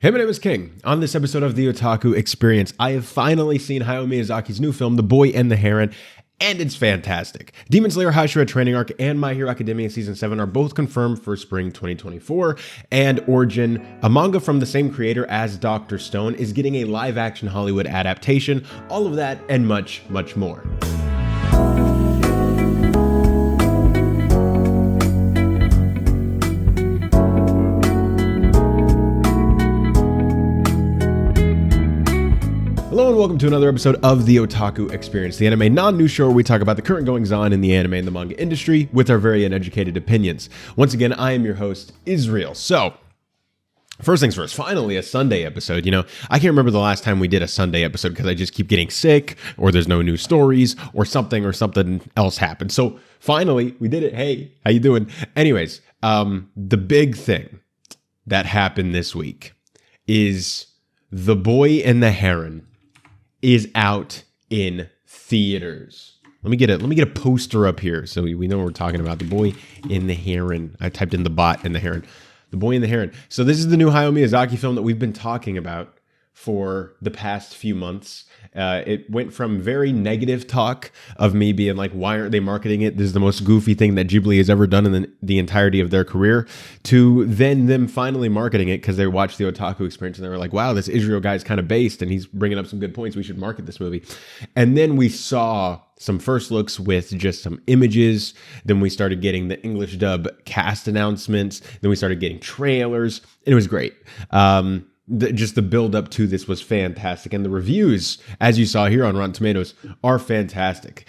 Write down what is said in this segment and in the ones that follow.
Hey, my name is King. On this episode of the Otaku Experience, I have finally seen Hayao Miyazaki's new film, The Boy and the Heron, and it's fantastic. Demon Slayer Hashira Training Arc and My Hero Academia Season 7 are both confirmed for spring 2024, and Origin, a manga from the same creator as Dr. Stone, is getting a live-action Hollywood adaptation. All of that and much, much more. Hello and welcome to another episode of the Otaku Experience, the anime non-news show where we talk about the current goings-on in the anime and the manga industry with our very uneducated opinions. Once again, I am your host, Israel. So, first things first, finally a Sunday episode. You know, I can't remember the last time we did a Sunday episode because I just keep getting sick, or there's no new stories, or something else happened. So, finally, we did it. Hey, how you doing? Anyways, the big thing that happened this week is The Boy and the Heron is out in theaters. Let me get a poster up here so we know what we're talking about. The Boy and the Heron. I typed in the bot and the Heron. The Boy and the Heron. So this is the new Hayao Miyazaki film that we've been talking about for the past few months. It went from very negative talk of me being like, why aren't they marketing it? This is the most goofy thing that Ghibli has ever done in the entirety of their career, to then them finally marketing it because they watched the Otaku Experience and they were like, wow, this Israel guy's kind of based and he's bringing up some good points. We should market this movie. And then we saw some first looks with just some images. Then we started getting the English dub cast announcements. Then we started getting trailers. And it was great. Just the build up to this was fantastic. And the reviews, as you saw here on Rotten Tomatoes, are fantastic.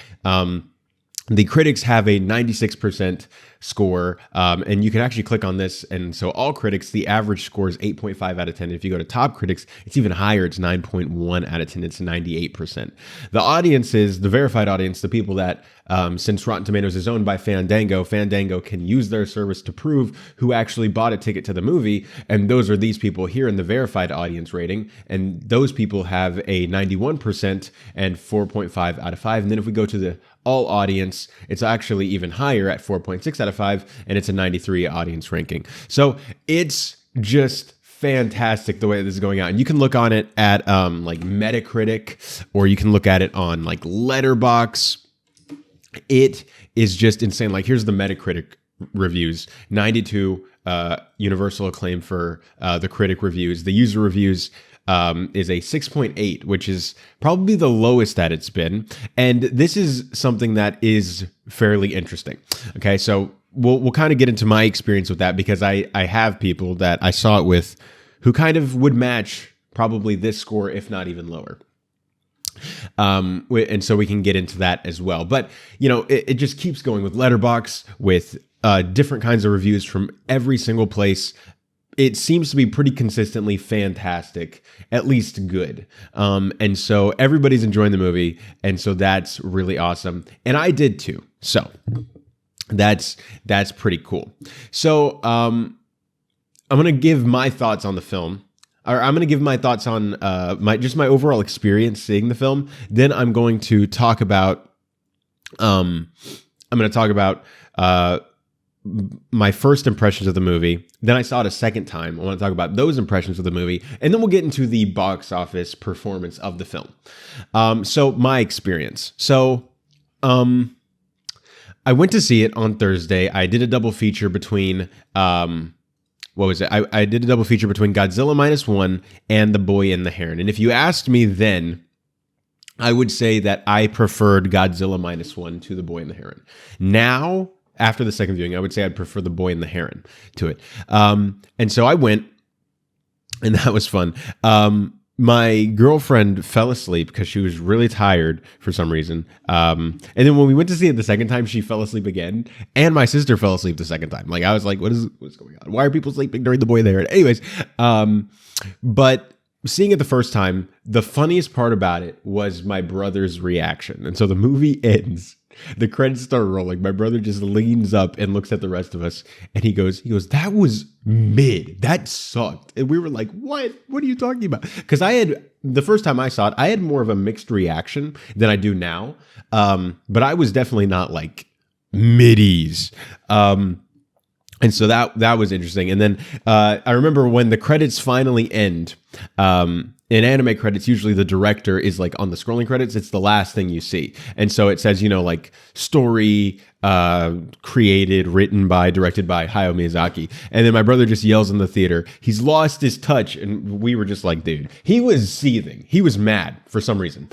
The critics have a 96% score, and you can actually click on this. And so all critics, the average score is 8.5 out of 10. If you go to top critics, it's even higher. It's 9.1 out of 10. It's 98%. The audience is the verified audience, the people that, since Rotten Tomatoes is owned by Fandango can use their service to prove who actually bought a ticket to the movie. And those are these people here in the verified audience rating. And those people have a 91% and 4.5 out of 5. And then if we go to the all audience, it's actually even higher at 4.6 out of 5, and it's a 93 audience ranking. So it's just fantastic the way this is going out. And you can look on it at like Metacritic, or you can look at it on like Letterboxd. It is just insane. Like, here's the Metacritic reviews: 92 universal acclaim for the critic reviews. The user reviews is a 6.8, which is probably the lowest that it's been. And this is something that is fairly interesting. Okay, so we'll kind of get into my experience with that, because I have people that I saw it with who kind of would match probably this score, if not even lower. And so we can get into that as well. But, you know, it just keeps going with Letterboxd, with different kinds of reviews from every single place. It seems to be pretty consistently fantastic, at least good. And so everybody's enjoying the movie. And so that's really awesome. And I did too. So that's pretty cool. So I'm going to give my thoughts on the film. Or I'm going to give my thoughts on my overall experience seeing the film. Then I'm going to talk about my first impressions of the movie. Then I saw it a second time. I want to talk about those impressions of the movie, and then we'll get into the box office performance of the film. So my experience. So I went to see it on Thursday. I did a double feature between I did a double feature between Godzilla -1 and The Boy and the Heron. And if you asked me then, I would say that I preferred Godzilla -1 to The Boy and the Heron. Now, after the second viewing, I would say I'd prefer The Boy and the Heron to it. And so I went, and that was fun. My girlfriend fell asleep because she was really tired for some reason. And then when we went to see it the second time, she fell asleep again. And my sister fell asleep the second time. Like, I was like, what's going on? Why are people sleeping during The Boy and the Heron? Anyways, but seeing it the first time, the funniest part about it was my brother's reaction. And so the movie ends. The credits start rolling. My brother just leans up and looks at the rest of us, and he goes, that was mid. That sucked. And we were like, what? What are you talking about? Because the first time I saw it, I had more of a mixed reaction than I do now. But I was definitely not like middies. And so that was interesting. And then I remember when the credits finally end. In anime credits, usually the director is like on the scrolling credits. It's the last thing you see, and so it says, like story created, written by, directed by Hayao Miyazaki. And then my brother just yells in the theater, "He's lost his touch!" And we were just like, dude, he was seething. He was mad for some reason.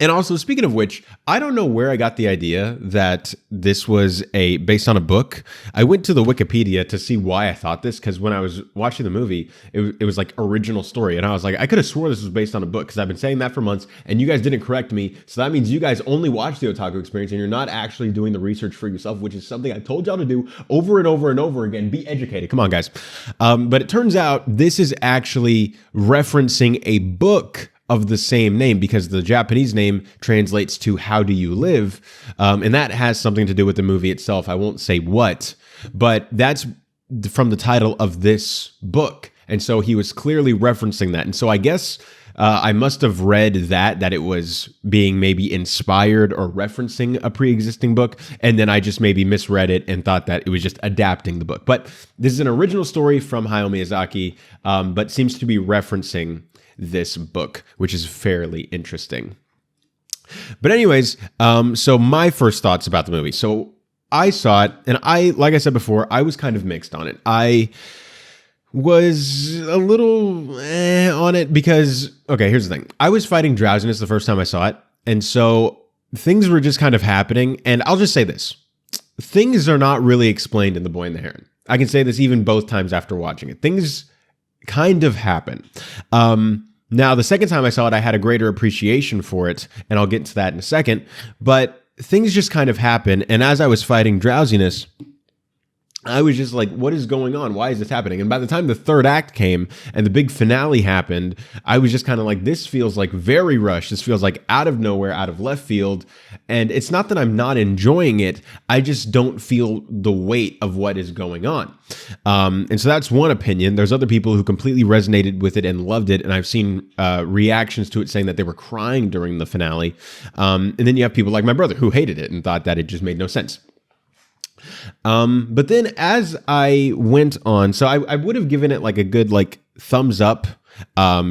And also, speaking of which, I don't know where I got the idea that this was based on a book. I went to the Wikipedia to see why I thought this, because when I was watching the movie, it was like original story. And I was like, I could have swore this was based on a book, because I've been saying that for months, and you guys didn't correct me. So that means you guys only watch the Otaku Experience, and you're not actually doing the research for yourself, which is something I told y'all to do over and over and over again. Be educated. Come on, guys. But it turns out this is actually referencing a book of the same name, because the Japanese name translates to "How do you live?" And that has something to do with the movie itself. I won't say what, but that's from the title of this book. And so he was clearly referencing that. And so I guess I must have read that it was being maybe inspired or referencing a pre-existing book, and then I just maybe misread it and thought that it was just adapting the book. But this is an original story from Hayao Miyazaki, but seems to be referencing this book, which is fairly interesting. But anyways, so my first thoughts about the movie. So I saw it, and like I said before, I was kind of mixed on it. I was a little on it because, okay, here's the thing. I was fighting drowsiness the first time I saw it, and so things were just kind of happening. And I'll just say this. Things are not really explained in The Boy and the Heron. I can say this even both times after watching it. Things kind of happen. Now, the second time I saw it, I had a greater appreciation for it, and I'll get into that in a second, but things just kind of happen, and as I was fighting drowsiness, I was just like, what is going on? Why is this happening? And by the time the third act came and the big finale happened, I was just kind of like, this feels like very rushed. This feels like out of nowhere, out of left field. And it's not that I'm not enjoying it. I just don't feel the weight of what is going on. And so that's one opinion. There's other people who completely resonated with it and loved it. And I've seen reactions to it saying that they were crying during the finale. And then you have people like my brother who hated it and thought that it just made no sense. But then as I went on, so I would have given it like a good thumbs up,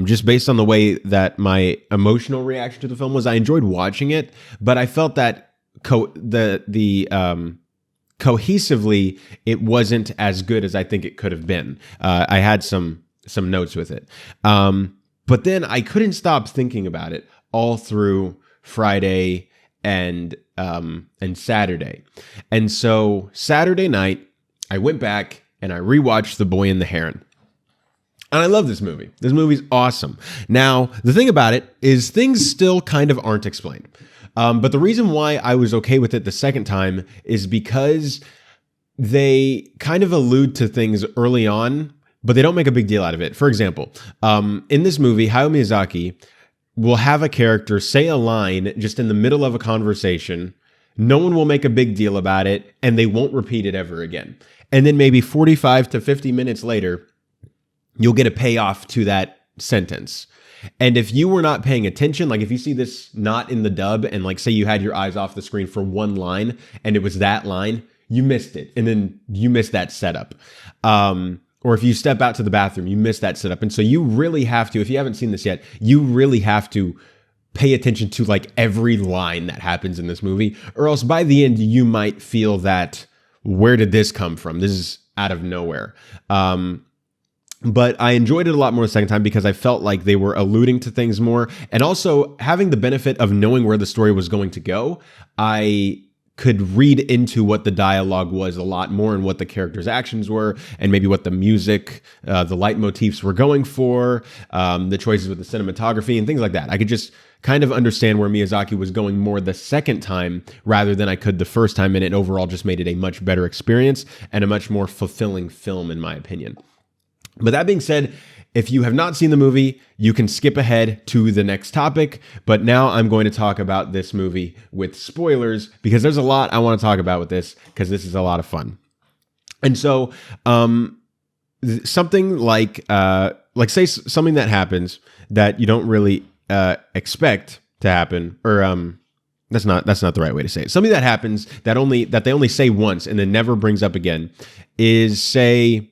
just based on the way that my emotional reaction to the film was. I enjoyed watching it, but I felt that cohesively it wasn't as good as I think it could have been. I had some notes with it, but then I couldn't stop thinking about it all through Friday and Saturday. And so Saturday night, I went back and I rewatched The Boy and the Heron. And I love this movie. This movie's awesome. Now, the thing about it is things still kind of aren't explained. But the reason why I was okay with it the second time is because they kind of allude to things early on, but they don't make a big deal out of it. For example, in this movie, Hayao Miyazaki will have a character say a line just in the middle of a conversation. No one will make a big deal about it, and they won't repeat it ever again. And then maybe 45 to 50 minutes later, you'll get a payoff to that sentence. And if you were not paying attention, like if you see this not in the dub, and like say you had your eyes off the screen for one line, and it was that line, you missed it. And then you missed that setup. Or if you step out to the bathroom, you miss that setup. And so you really have to, if you haven't seen this yet, you really have to pay attention to like every line that happens in this movie, or else by the end, you might feel that, where did this come from? This is out of nowhere. But I enjoyed it a lot more the second time because I felt like they were alluding to things more. And also having the benefit of knowing where the story was going to go, I could read into what the dialogue was a lot more and what the characters' actions were, and maybe what the music, the leitmotifs were going for, the choices with the cinematography and things like that. I could just kind of understand where Miyazaki was going more the second time rather than I could the first time, and it overall just made it a much better experience and a much more fulfilling film, in my opinion. But that being said, if you have not seen the movie, you can skip ahead to the next topic. But now I'm going to talk about this movie with spoilers because there's a lot I want to talk about with this because this is a lot of fun. And so something like say something that happens that you don't really expect to happen, or That's not the right way to say it. Something that happens that they only say once and then never brings up again is, say,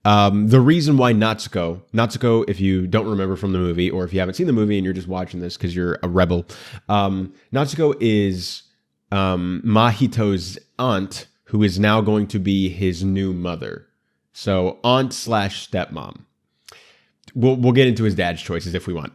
the reason why Natsuko, if you don't remember from the movie, or if you haven't seen the movie and you're just watching this because you're a rebel, Natsuko is Mahito's aunt, who is now going to be his new mother. So aunt / stepmom. We'll get into his dad's choices if we want,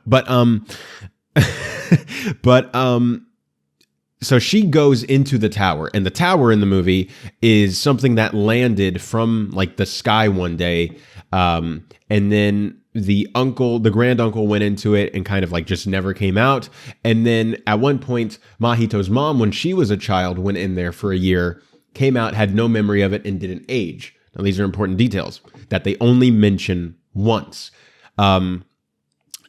so she goes into the tower, and the tower in the movie is something that landed from like the sky one day. And then the grand uncle went into it and kind of like just never came out. And then at one point, Mahito's mom, when she was a child, went in there for a year, came out, had no memory of it, and didn't age. Now, these are important details that they only mention once.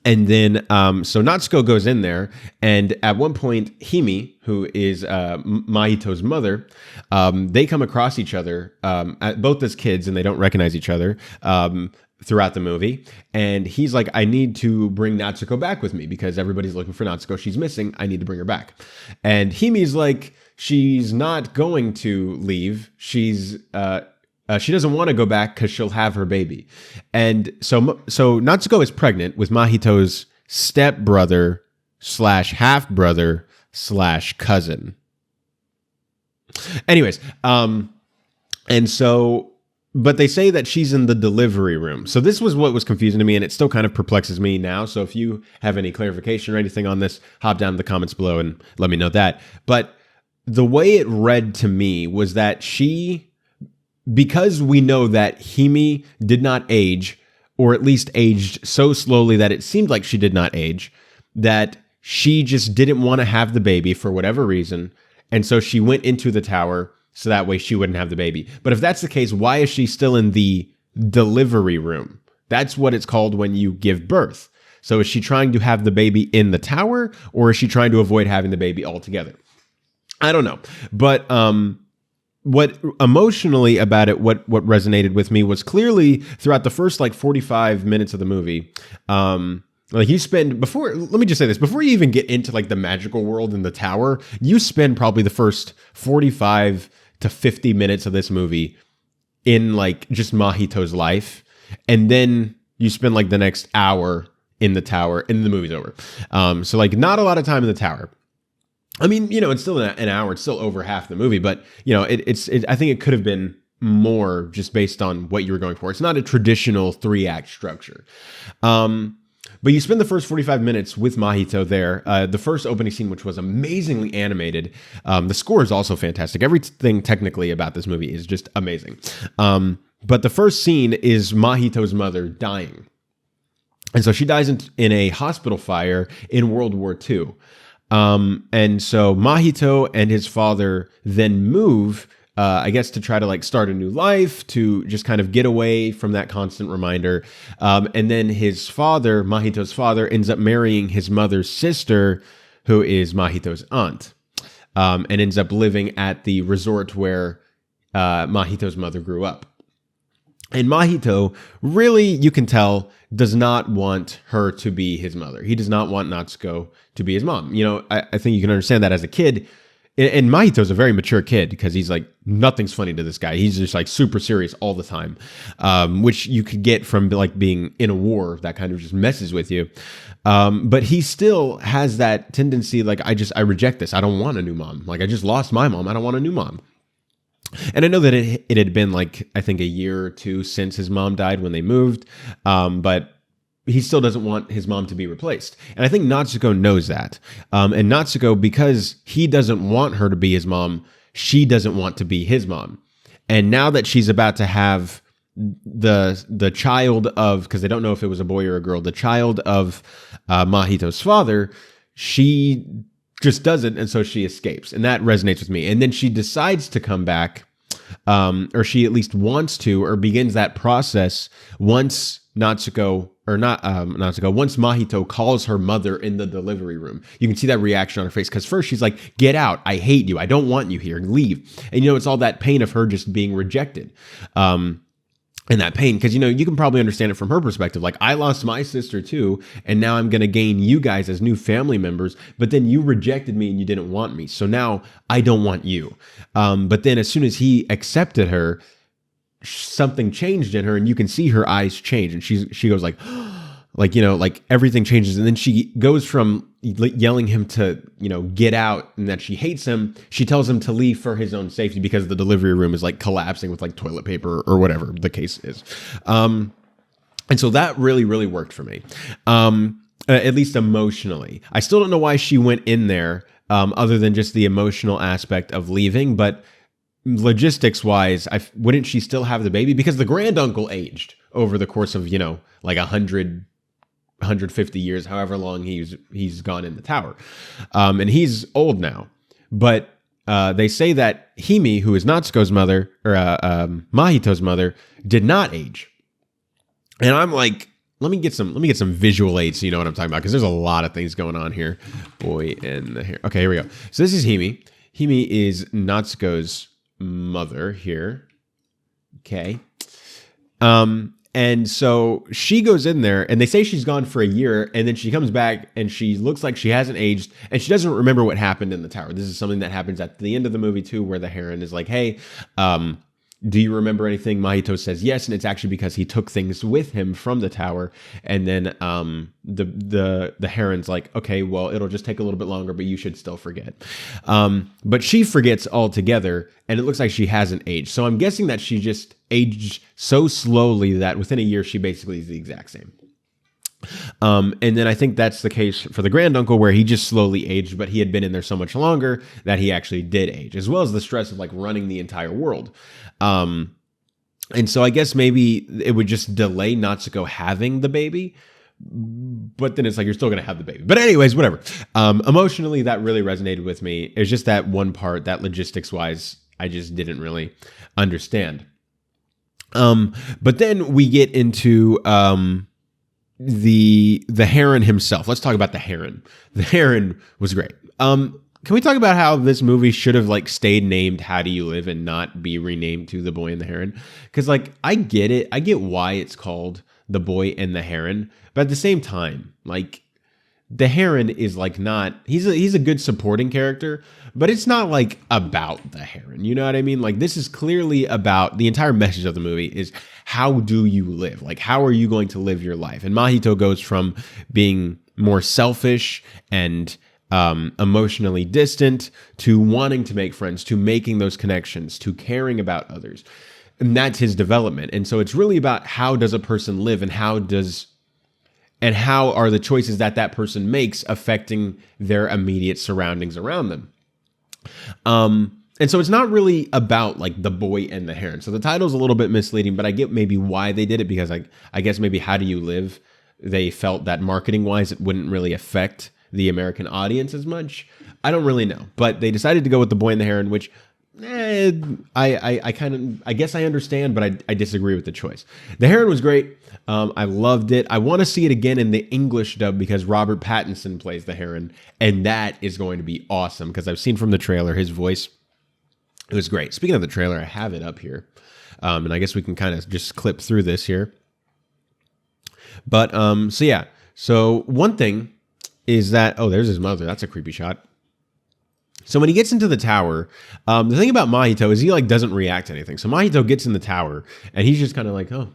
And then, so Natsuko goes in there, and at one point, Himi, who is Mahito's mother, they come across each other, both as kids, and they don't recognize each other throughout the movie. And he's like, I need to bring Natsuko back with me because everybody's looking for Natsuko. She's missing. I need to bring her back. And Himi's like, she's not going to leave. She doesn't want to go back because she'll have her baby. And so Natsuko is pregnant with Mahito's stepbrother / half-brother / cousin. Anyways, and so, but they say that she's in the delivery room. So this was what was confusing to me, and it still kind of perplexes me now. So if you have any clarification or anything on this, hop down in the comments below and let me know that. But the way it read to me was that because we know that Himi did not age, or at least aged so slowly that it seemed like she did not age, that she just didn't want to have the baby for whatever reason. And so she went into the tower so that way she wouldn't have the baby. But if that's the case, why is she still in the delivery room? That's what it's called when you give birth. So is she trying to have the baby in the tower, or is she trying to avoid having the baby altogether? I don't know. But, what emotionally about it, what resonated with me was clearly throughout the first like 45 minutes of the movie, like you spend let me just say this, before you even get into like the magical world in the tower, you spend probably the first 45 to 50 minutes of this movie in like just Mahito's life. And then you spend like the next hour in the tower and the movie's over. So like not a lot of time in the tower. I mean, it's still an hour. It's still over half the movie, but I think it could have been more just based on what you were going for. It's not a traditional 3-act structure. But you spend the first 45 minutes with Mahito there. The first opening scene, which was amazingly animated. The score is also fantastic. Everything technically about this movie is just amazing. But the first scene is Mahito's mother dying. And so she dies in a hospital fire in World War II. And so Mahito and his father then move, I guess, to try to like start a new life, to just kind of get away from that constant reminder. And then his father, Mahito's father, ends up marrying his mother's sister, who is Mahito's aunt, and ends up living at the resort where Mahito's mother grew up. And Mahito, really, you can tell, does not want her to be his mother. He does not want Natsuko to be his mom. I think you can understand that as a kid. And Mahito's a very mature kid because he's like, nothing's funny to this guy. He's just like super serious all the time, which you could get from like being in a war that kind of just messes with you. But he still has that tendency, like, I reject this. I don't want a new mom. Like, I just lost my mom. I don't want a new mom. And I know that it had been like, I think a year or two since his mom died when they moved, but he still doesn't want his mom to be replaced. And I think Natsuko knows that. And Natsuko, because he doesn't want her to be his mom, she doesn't want to be his mom. And now that she's about to have the child of, because they don't know if it was a boy or a girl, the child of Mahito's father, she just doesn't, and so she escapes, and that resonates with me. And then she decides to come back, or she at least wants to, or begins that process once once Mahito calls her mother in the delivery room. You can see that reaction on her face, because first she's like, "Get out! I hate you! I don't want you here! Leave!" And it's all that pain of her just being rejected. and that pain, because you can probably understand it from her perspective. Like, I lost my sister too, and now I'm going to gain you guys as new family members, but then you rejected me and you didn't want me, so now I don't want you. But then as soon as he accepted her, something changed in her, and you can see her eyes change, and she goes like everything changes, and then she goes from yelling him to get out, and that she hates him. She tells him to leave for his own safety because the delivery room is like collapsing with like toilet paper or whatever the case is. And so that really worked for me, at least emotionally. I still don't know why she went in there, other than just the emotional aspect of leaving, but logistics wise, wouldn't she still have the baby? Because the granduncle aged over the course of like 150 years, however long he's gone in the tower, and he's old now. But they say that Hime, who is Natsuko's mother, or Mahito's mother, did not age. And I'm like, let me get some visual aids so you know what I'm talking about, because there's a lot of things going on here. Boy and the hair. Okay, here we go. So this is Hime. Hime is Natsuko's mother here. Okay. And so she goes in there, and they say she's gone for a year, and then she comes back and she looks like she hasn't aged, and she doesn't remember what happened in the tower. This is something that happens at the end of the movie too, where the Heron is like, hey, do you remember anything? Mahito says yes, and it's actually because he took things with him from the tower. And then the Heron's like, okay, well, it'll just take a little bit longer, but you should still forget. But she forgets altogether, and it looks like she hasn't aged. So I'm guessing that she just aged so slowly that within a year she basically is the exact same. And then I think that's the case for the granduncle, where he just slowly aged, but he had been in there so much longer that he actually did age, as well as the stress of like running the entire world. And so I guess maybe it would just delay Natsuko having the baby, but then it's like, you're still going to have the baby. But anyways, whatever. Emotionally, that really resonated with me. It's just that one part that logistics wise, I just didn't really understand. But then we get into, the Heron himself. Let's talk about the Heron. The Heron was great. Can we talk about how this movie should have like stayed named How Do You Live and not be renamed to The Boy and the Heron? Because like, I get it. I get why it's called The Boy and the Heron, but at the same time, like, the Heron is like not, he's a good supporting character, but it's not like about the Heron. You know what I mean? Like, this is clearly about, the entire message of the movie is, how do you live? Like, how are you going to live your life? And Mahito goes from being more selfish and emotionally distant to wanting to make friends, to making those connections, to caring about others. And that's his development. And so it's really about, how does a person live, and how are the choices that person makes affecting their immediate surroundings around them. And so it's not really about like the boy and the heron. So the title's a little bit misleading, but I get maybe why they did it, because I guess maybe How Do You Live, they felt that marketing wise it wouldn't really affect the American audience as much. I don't really know, but they decided to go with The Boy and the Heron, which I guess I understand, but I disagree with the choice. The Heron was great. I loved it. I want to see it again in the English dub, because Robert Pattinson plays the Heron, and that is going to be awesome, because I've seen from the trailer his voice. It was great. Speaking of the trailer, I have it up here, and I guess we can kind of just clip through this here. But so yeah. So one thing is that, oh, there's his mother. That's a creepy shot. So when he gets into the tower, the thing about Mahito is he like doesn't react to anything. So Mahito gets in the tower and he's just kind of like, oh,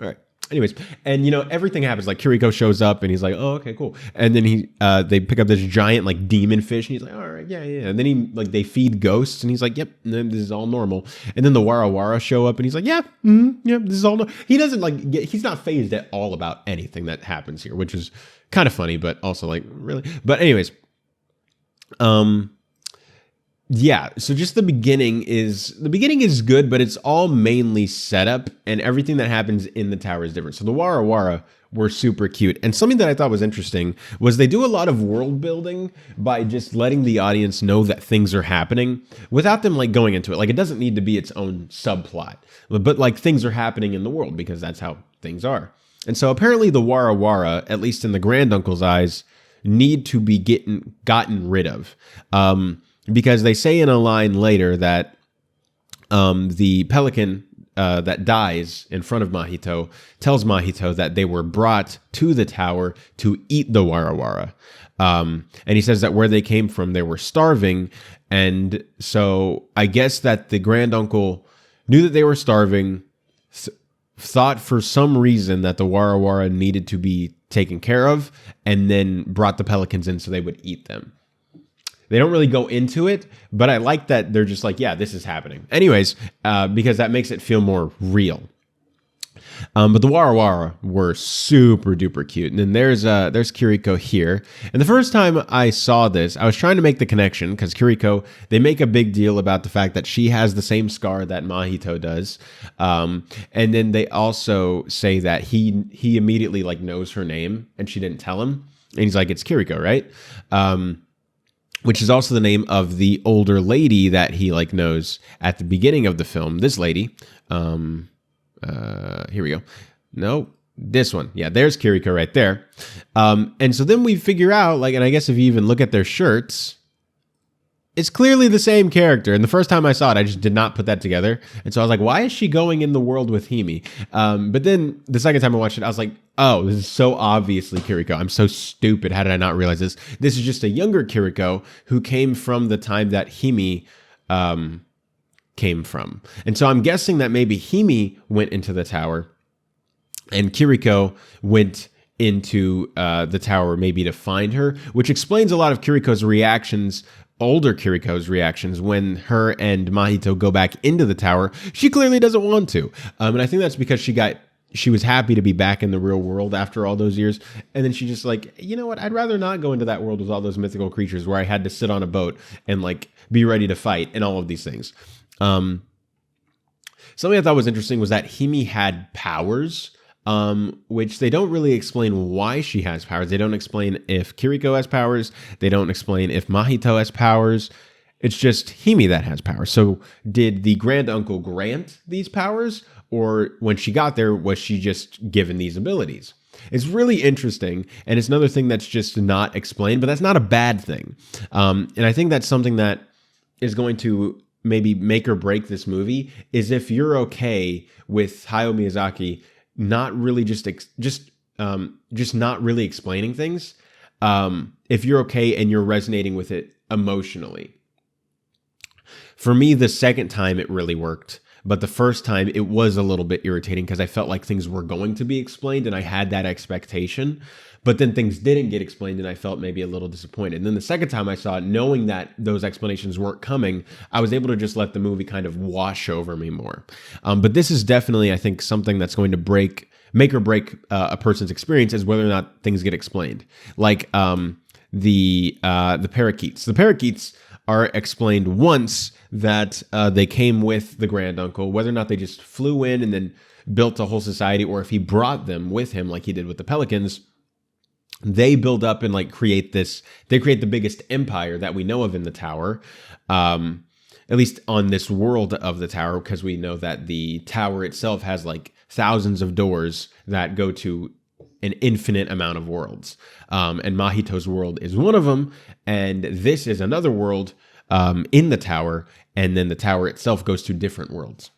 all right. Anyways, and everything happens. Like Kiriko shows up and he's like, oh, okay, cool. And then they pick up this giant like demon fish and he's like, all right, yeah. And then they feed ghosts and he's like, yep, this is all normal. And then the Wara show up and he's like, yeah, this is all normal. He doesn't he's not fazed at all about anything that happens here, which is kind of funny, but also like really. But anyways, yeah, so just the beginning is good, but it's all mainly setup, and everything that happens in the tower is different. So the Wara were super cute. And something that I thought was interesting was they do a lot of world building by just letting the audience know that things are happening without them like going into it. Like, it doesn't need to be its own subplot, but like things are happening in the world because that's how things are. And so apparently the Wara, at least in the granduncle's eyes, need to be gotten rid of. Because they say in a line later that the pelican, that dies in front of Mahito tells Mahito that they were brought to the tower to eat the Warawara. And he says that where they came from, they were starving. And so I guess that the grand uncle knew that they were starving, thought for some reason that the Warawara needed to be taken care of, and then brought the pelicans in so they would eat them. They don't really go into it, but I like that they're just like, yeah, this is happening. Anyways, because that makes it feel more real. But the Warawara were super duper cute. And then there's Kiriko here. And the first time I saw this, I was trying to make the connection because Kiriko, they make a big deal about the fact that she has the same scar that Mahito does. And then they also say that he immediately like knows her name and she didn't tell him. And he's like, it's Kiriko, right? Which is also the name of the older lady that he like knows at the beginning of the film. This lady, here we go. No, this one. Yeah, there's Kiriko right there. And so then we figure out, like, and I guess if you even look at their shirts, it's clearly the same character. And the first time I saw it, I just did not put that together. And so I was like, why is she going in the world with Himi? But then the second time I watched it, I was like, oh, this is so obviously Kiriko. I'm so stupid. How did I not realize this? This is just a younger Kiriko who came from the time that Himi came from. And so I'm guessing that maybe Himi went into the tower and Kiriko went into the tower maybe to find her, which explains a lot of Kiriko's reactions, older Kiriko's reactions when her and Mahito go back into the tower. She clearly doesn't want to. And I think that's because she was happy to be back in the real world after all those years. And then she just like, you know what? I'd rather not go into that world with all those mythical creatures where I had to sit on a boat and like be ready to fight and all of these things. Something I thought was interesting was that Himi had powers, which they don't really explain why she has powers. They don't explain if Kiriko has powers. They don't explain if Mahito has powers. It's just Himi that has powers. So did the grand uncle grant these powers? Or when she got there, was she just given these abilities? It's really interesting. And it's another thing that's just not explained, but that's not a bad thing. And I think that's something that is going to maybe make or break this movie is if you're okay with Hayao Miyazaki not really just not really explaining things. If you're okay and you're resonating with it emotionally. For me, the second time it really worked, but the first time it was a little bit irritating because I felt like things were going to be explained and I had that expectation, but then things didn't get explained and I felt maybe a little disappointed. And then the second time I saw it, knowing that those explanations weren't coming, I was able to just let the movie kind of wash over me more. But this is definitely, I think, something that's going to make or break a person's experience is whether or not things get explained. Like the parakeets. The parakeets are explained once that they came with the grand uncle, whether or not they just flew in and then built a whole society, or if he brought them with him like he did with the pelicans. They build up and like create the biggest empire that we know of in the tower, at least on this world of the tower, because we know that the tower itself has like thousands of doors that go to an infinite amount of worlds. And Mahito's world is one of them. And this is another world in the tower. And then the tower itself goes to different worlds,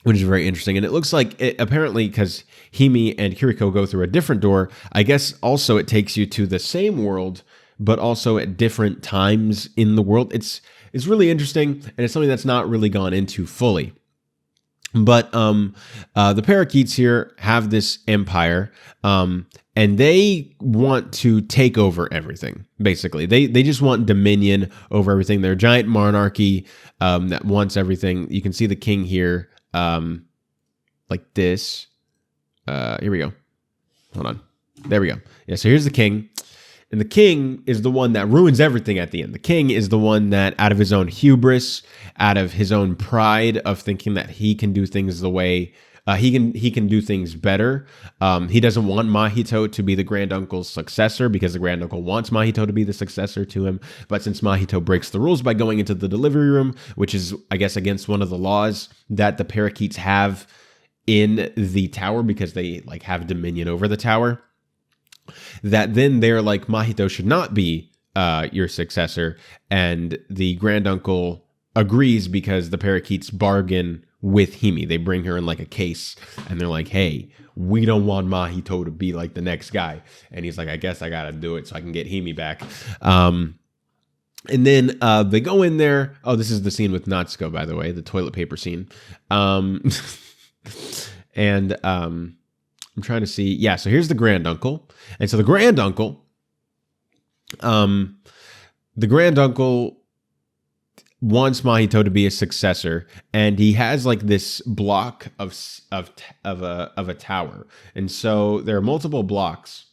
which is very interesting. And it looks like apparently because Himi and Kiriko go through a different door, I guess also it takes you to the same world, but also at different times in the world. It's really interesting. And it's something that's not really gone into fully. But the parakeets here have this empire, and they want to take over everything, basically. They just want dominion over everything. They're a giant monarchy that wants everything. You can see the king here like this. Here we go. Hold on. There we go. Yeah, so here's the king. And the king is the one that ruins everything at the end. The king is the one that, out of his own hubris, out of his own pride of thinking that he can do things the way he can do things better. He doesn't want Mahito to be the grand uncle's successor because the grand uncle wants Mahito to be the successor to him. But since Mahito breaks the rules by going into the delivery room, which is, I guess, against one of the laws that the parakeets have in the tower because they like have dominion over the tower, that then they're like, Mahito should not be your successor. And the grand uncle agrees because the parakeets bargain with Himi. They bring her in like a case, and they're like, hey, we don't want Mahito to be like the next guy. And he's like, I guess I gotta do it so I can get Himi back. And then they go in there. Oh, this is the scene with Natsuko, by the way, the toilet paper scene. And I'm trying to see. Yeah, so here's the granduncle. And so the granduncle wants Mahito to be a successor, and he has like this block of a tower. And so there are multiple blocks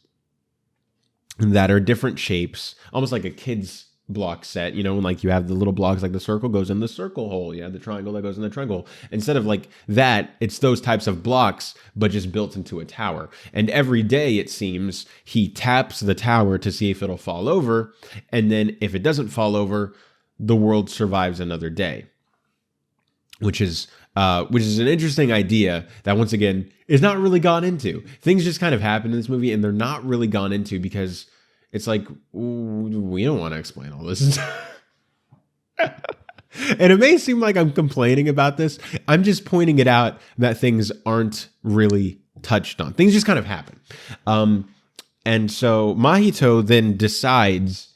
that are different shapes, almost like a kid's block set, when like you have the little blocks, like the circle goes in the circle hole, you have the triangle that goes in the triangle. Instead of like that, it's those types of blocks, but just built into a tower. And every day, it seems, he taps the tower to see if it'll fall over, and then if it doesn't fall over, the world survives another day. Which is an interesting idea that, once again, is not really gone into. Things just kind of happen in this movie, and they're not really gone into because it's like, we don't want to explain all this. And it may seem like I'm complaining about this. I'm just pointing it out that things aren't really touched on. Things just kind of happen. And so Mahito then decides,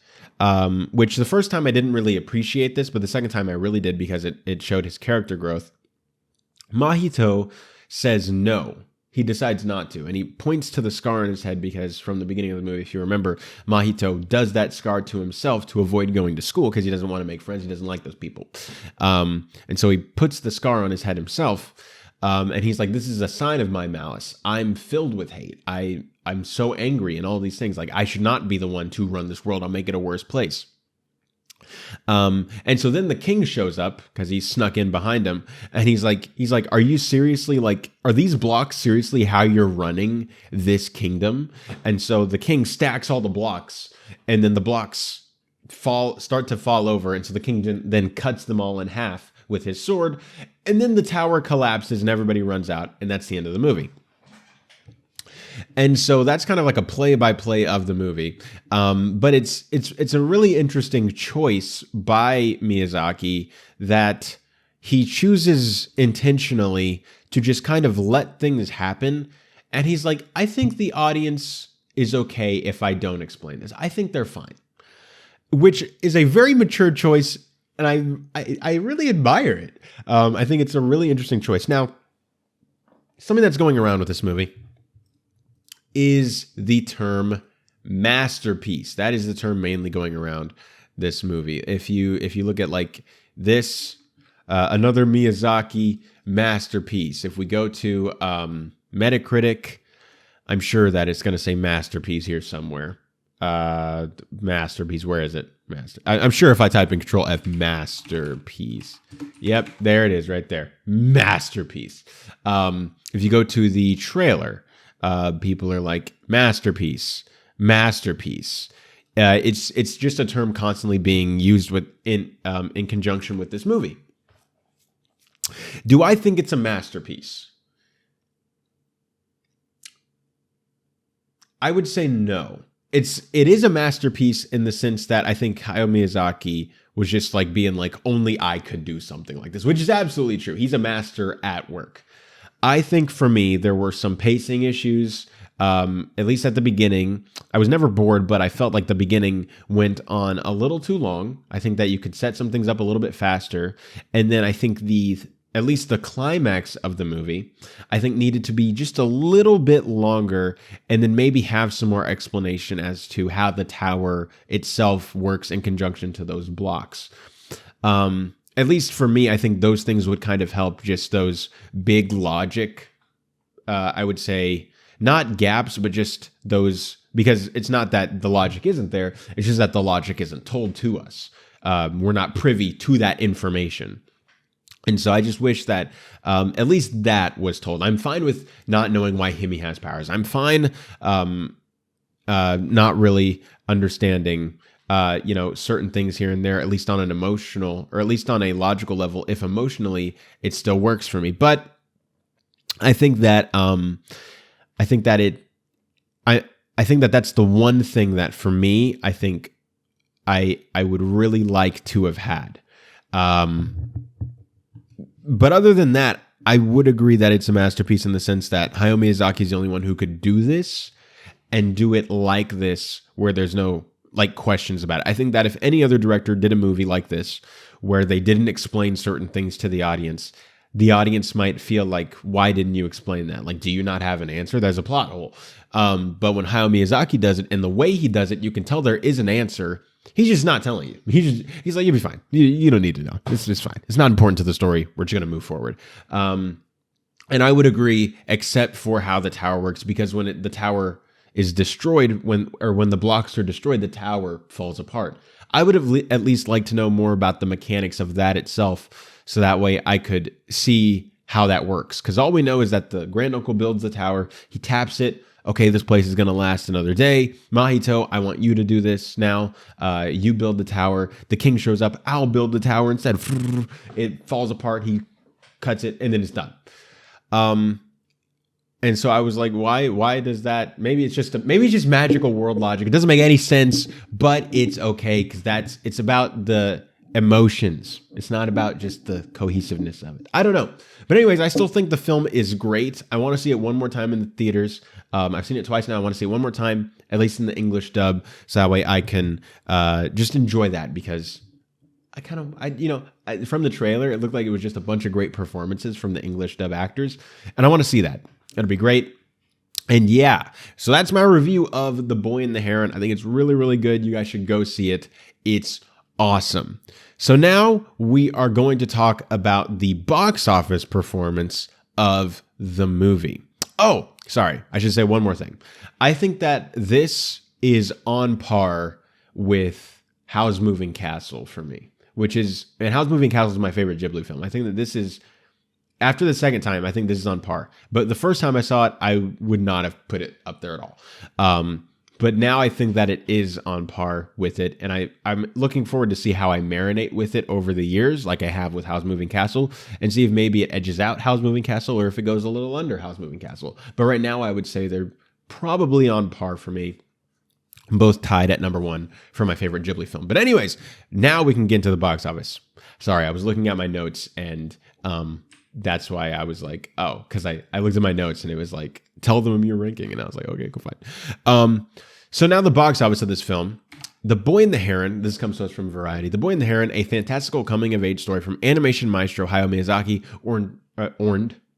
which the first time I didn't really appreciate this, but the second time I really did because it showed his character growth. Mahito says no. He decides not to, and he points to the scar on his head because from the beginning of the movie, if you remember, Mahito does that scar to himself to avoid going to school because he doesn't want to make friends. He doesn't like those people. And so he puts the scar on his head himself, and he's like, this is a sign of my malice. I'm filled with hate. I'm so angry and all these things. Like, I should not be the one to run this world. I'll make it a worse place. And so then the king shows up because he snuck in behind him, and he's like, are you seriously, like, are these blocks seriously how you're running this kingdom? And so the king stacks all the blocks, and then the blocks start to fall over. And so the king then cuts them all in half with his sword, and then the tower collapses and everybody runs out. And that's the end of the movie. And so that's kind of like a play-by-play of the movie. But it's a really interesting choice by Miyazaki that he chooses intentionally to just kind of let things happen. And he's like, I think the audience is okay if I don't explain this. I think they're fine. Which is a very mature choice, and I really admire it. I think it's a really interesting choice. Now, something that's going around with this movie is the term masterpiece. That is the term mainly going around this movie. If you look at like this, another Miyazaki masterpiece. If we go to Metacritic, I'm sure that it's going to say masterpiece here somewhere. Masterpiece. Where is it? I'm sure if I type in Control F, masterpiece. Yep, there it is, right there. Masterpiece. If you go to the trailer, people are like masterpiece. It's just a term constantly being used in conjunction with this movie. Do I think it's a masterpiece? I would say no. It is a masterpiece in the sense that I think Hayao Miyazaki was just like being like, only I could do something like this, which is absolutely true. He's a master at work. I think for me, there were some pacing issues, at least at the beginning. I was never bored, but I felt like the beginning went on a little too long. I think that you could set some things up a little bit faster. And then I think at least the climax of the movie, I think needed to be just a little bit longer, and then maybe have some more explanation as to how the tower itself works in conjunction to those blocks. At least for me, I think those things would kind of help, just those big logic, I would say, not gaps, but just those, because it's not that the logic isn't there, it's just that the logic isn't told to us. We're not privy to that information. And so I just wish that at least that was told. I'm fine with not knowing why Himi has powers. I'm fine not really understanding certain things here and there, at least on an emotional, or at least on a logical level, if emotionally it still works for me. But I think that I think that that's the one thing that for me, I think I would really like to have had. But other than that, I would agree that it's a masterpiece in the sense that Hayao Miyazaki is the only one who could do this and do it like this, where there's no like questions about it. I think that if any other director did a movie like this, where they didn't explain certain things to the audience might feel like, why didn't you explain that? Like, do you not have an answer? There's a plot hole. But when Hayao Miyazaki does it, and the way he does it, you can tell there is an answer. He's just not telling you. He's like, you'll be fine. You don't need to know. It's just fine. It's not important to the story. We're just going to move forward. And I would agree, except for how the tower works, because when the tower is destroyed, when the blocks are destroyed, the tower falls apart. I would have at least liked to know more about the mechanics of that itself, so that way I could see how that works. Because all we know is that the grand uncle builds the tower, he taps it. Okay, this place is going to last another day. Mahito, I want you to do this now. You build the tower. The king shows up. I'll build the tower instead. It falls apart. He cuts it, and then it's done. And so I was like, why does that? Maybe it's just magical world logic. It doesn't make any sense, but it's okay because it's about the emotions. It's not about just the cohesiveness of it. I don't know. But anyways, I still think the film is great. I want to see it one more time in the theaters. I've seen it twice now. I want to see it one more time, at least in the English dub, so that way I can just enjoy that, because from the trailer, it looked like it was just a bunch of great performances from the English dub actors, and I want to see that. It'll be great. And yeah, so that's my review of The Boy and the Heron. I think it's really, really good. You guys should go see it. It's awesome. So now we are going to talk about the box office performance of the movie. Oh, sorry. I should say one more thing. I think that this is on par with Howl's Moving Castle for me, and Howl's Moving Castle is my favorite Ghibli film. I think that this is, after the second time, I think this is on par. But the first time I saw it, I would not have put it up there at all. But now I think that it is on par with it. And I'm looking forward to see how I marinate with it over the years, like I have with Howl's Moving Castle, and see if maybe it edges out Howl's Moving Castle or if it goes a little under Howl's Moving Castle. But right now, I would say they're probably on par for me. Both tied at number one for my favorite Ghibli film. But anyways, now we can get into the box office. Sorry, I was looking at my notes, and that's why I was like, oh, because I looked at my notes and it was like, tell them your ranking. And I was like, okay, cool, fine. So now the box office of this film, The Boy and the Heron, this comes to us from Variety. The Boy and the Heron, a fantastical coming-of-age story from animation maestro Hayao Miyazaki,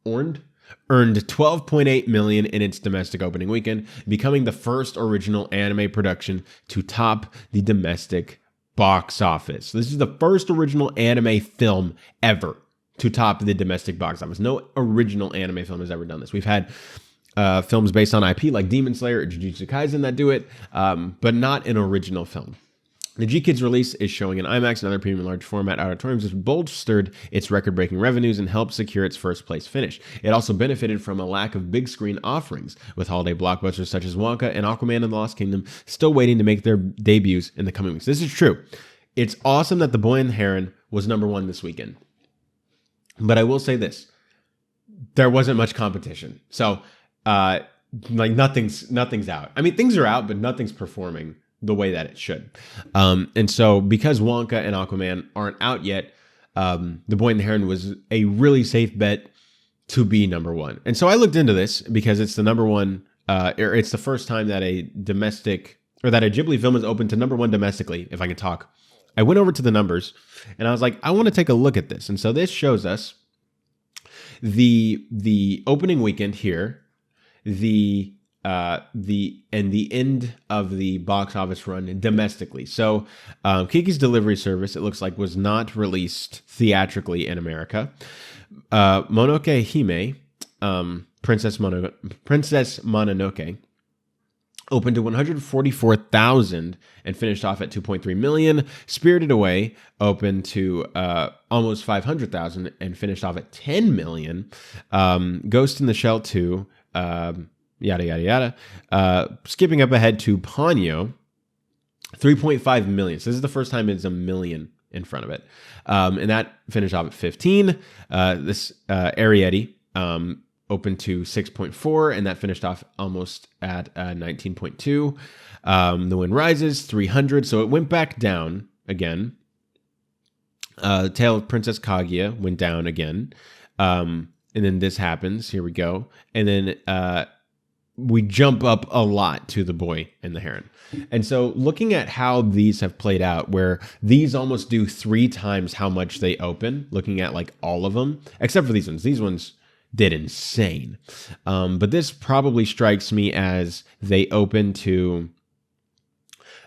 earned $12.8 million in its domestic opening weekend, becoming the first original anime production to top the domestic box office. This is the first original anime film ever to top the domestic box office. No original anime film has ever done this. We've had films based on IP like Demon Slayer or Jujutsu Kaisen that do it, but not an original film. The G-Kids release is showing in IMAX and other premium large format auditoriums, which bolstered its record-breaking revenues and helped secure its first place finish. It also benefited from a lack of big screen offerings, with holiday blockbusters such as Wonka and Aquaman and the Lost Kingdom still waiting to make their debuts in the coming weeks. This is true. It's awesome that The Boy and the Heron was number one this weekend. But I will say this. There wasn't much competition. So, nothing's out. I mean, things are out, but nothing's performing the way that it should. And so because Wonka and Aquaman aren't out yet, The Boy and the Heron was a really safe bet to be number one. And so I looked into this because it's the number one, it's the first time that a Ghibli film is opened to number one domestically, if I can talk. I went over to the numbers and I was like, I want to take a look at this. And so this shows us the opening weekend here, the end of the box office run domestically. So Kiki's Delivery Service, it looks like, was not released theatrically in America. Mononoke Hime, Princess Mononoke, opened to 144,000 and finished off at 2.3 million. Spirited Away opened to almost 500,000 and finished off at 10 million. Ghost in the Shell 2, yada, yada, yada. Skipping up ahead to Ponyo, 3.5 million. So this is the first time it's a million in front of it. And that finished off at 15. This Arrietty opened to 6.4, and that finished off almost at 19.2. The Wind Rises, 300. So it went back down again. Tale of Princess Kaguya went down again. And then this happens. Here we go. And then we jump up a lot to The Boy and the Heron. And so looking at how these have played out, where these almost do 3 times how much they open, looking at like all of them, except for these ones. These ones did insane. But this probably strikes me as they open to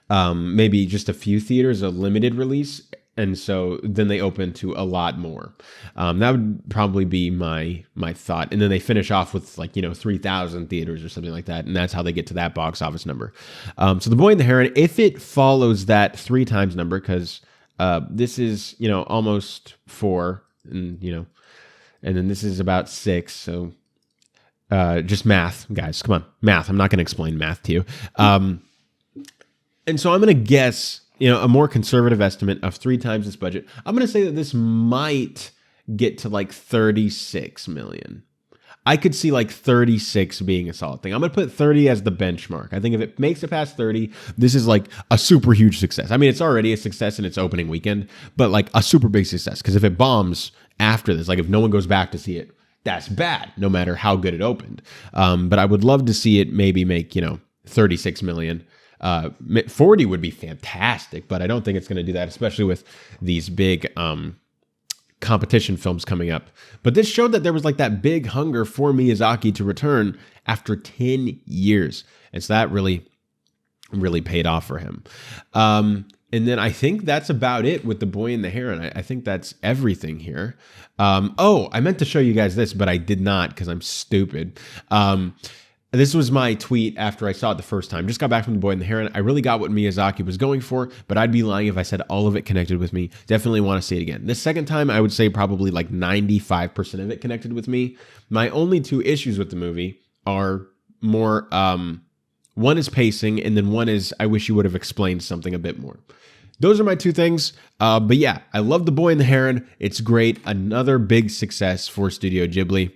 maybe just a few theaters, a limited release. And so then they open to a lot more. That would probably be my thought. And then they finish off with 3,000 theaters or something like that. And that's how they get to that box office number. So The Boy and the Heron, if it follows that 3 times number, because this is, almost 4 and then this is about 6. So just math, guys, come on, math. I'm not going to explain math to you. And so I'm going to guess, a more conservative estimate of 3 times this budget. I'm going to say that this might get to 36 million. I could see 36 being a solid thing. I'm going to put 30 as the benchmark. I think if it makes it past 30, this is a super huge success. I mean, it's already a success in its opening weekend, but a super big success. Because if it bombs after this, if no one goes back to see it, that's bad, no matter how good it opened. But I would love to see it maybe make, 36 million. 40 would be fantastic, but I don't think it's going to do that, especially with these big competition films coming up. But this showed that there was that big hunger for Miyazaki to return after 10 years. And so that really, really paid off for him. And then I think that's about it with The Boy and the Heron. I think that's everything here. I meant to show you guys this, but I did not because I'm stupid. This was my tweet after I saw it the first time. Just got back from The Boy and the Heron. I really got what Miyazaki was going for, but I'd be lying if I said all of it connected with me. Definitely want to see it again. The second time, I would say probably 95% of it connected with me. My only 2 issues with the movie are more, one is pacing, and then one is I wish you would have explained something a bit more. Those are my 2 things. But yeah, I love The Boy and the Heron. It's great. Another big success for Studio Ghibli.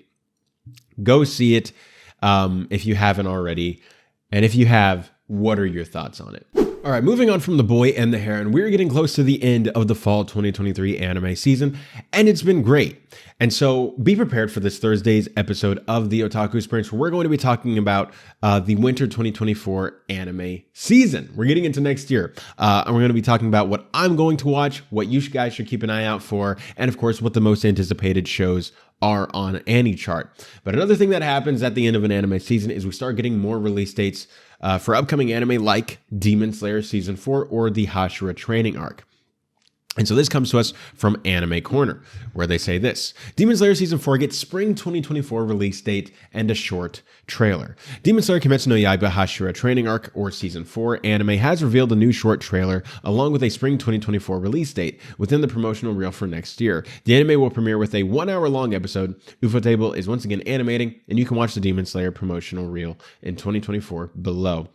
Go see it. If you haven't already. And if you have, what are your thoughts on it? All right, moving on from The Boy and the Heron, we're getting close to the end of the fall 2023 anime season, and it's been great. And so be prepared for this Thursday's episode of the Otaku Experience, where we're going to be talking about the winter 2024 anime season. We're getting into next year, and we're going to be talking about what I'm going to watch, what you guys should keep an eye out for, and of course, what the most anticipated shows are on AniChart. But another thing that happens at the end of an anime season is we start getting more release dates for upcoming anime like Demon Slayer Season 4 or the Hashira training arc. And so this comes to us from Anime Corner, where they say this: Demon Slayer Season 4 gets Spring 2024 release date and a short trailer. Demon Slayer Kimetsu no Yaiba Hashira Training Arc, or Season 4 anime, has revealed a new short trailer along with a Spring 2024 release date within the promotional reel for next year. The anime will premiere with a 1-hour-long episode. Ufotable is once again animating, and you can watch the Demon Slayer promotional reel in 2024 below.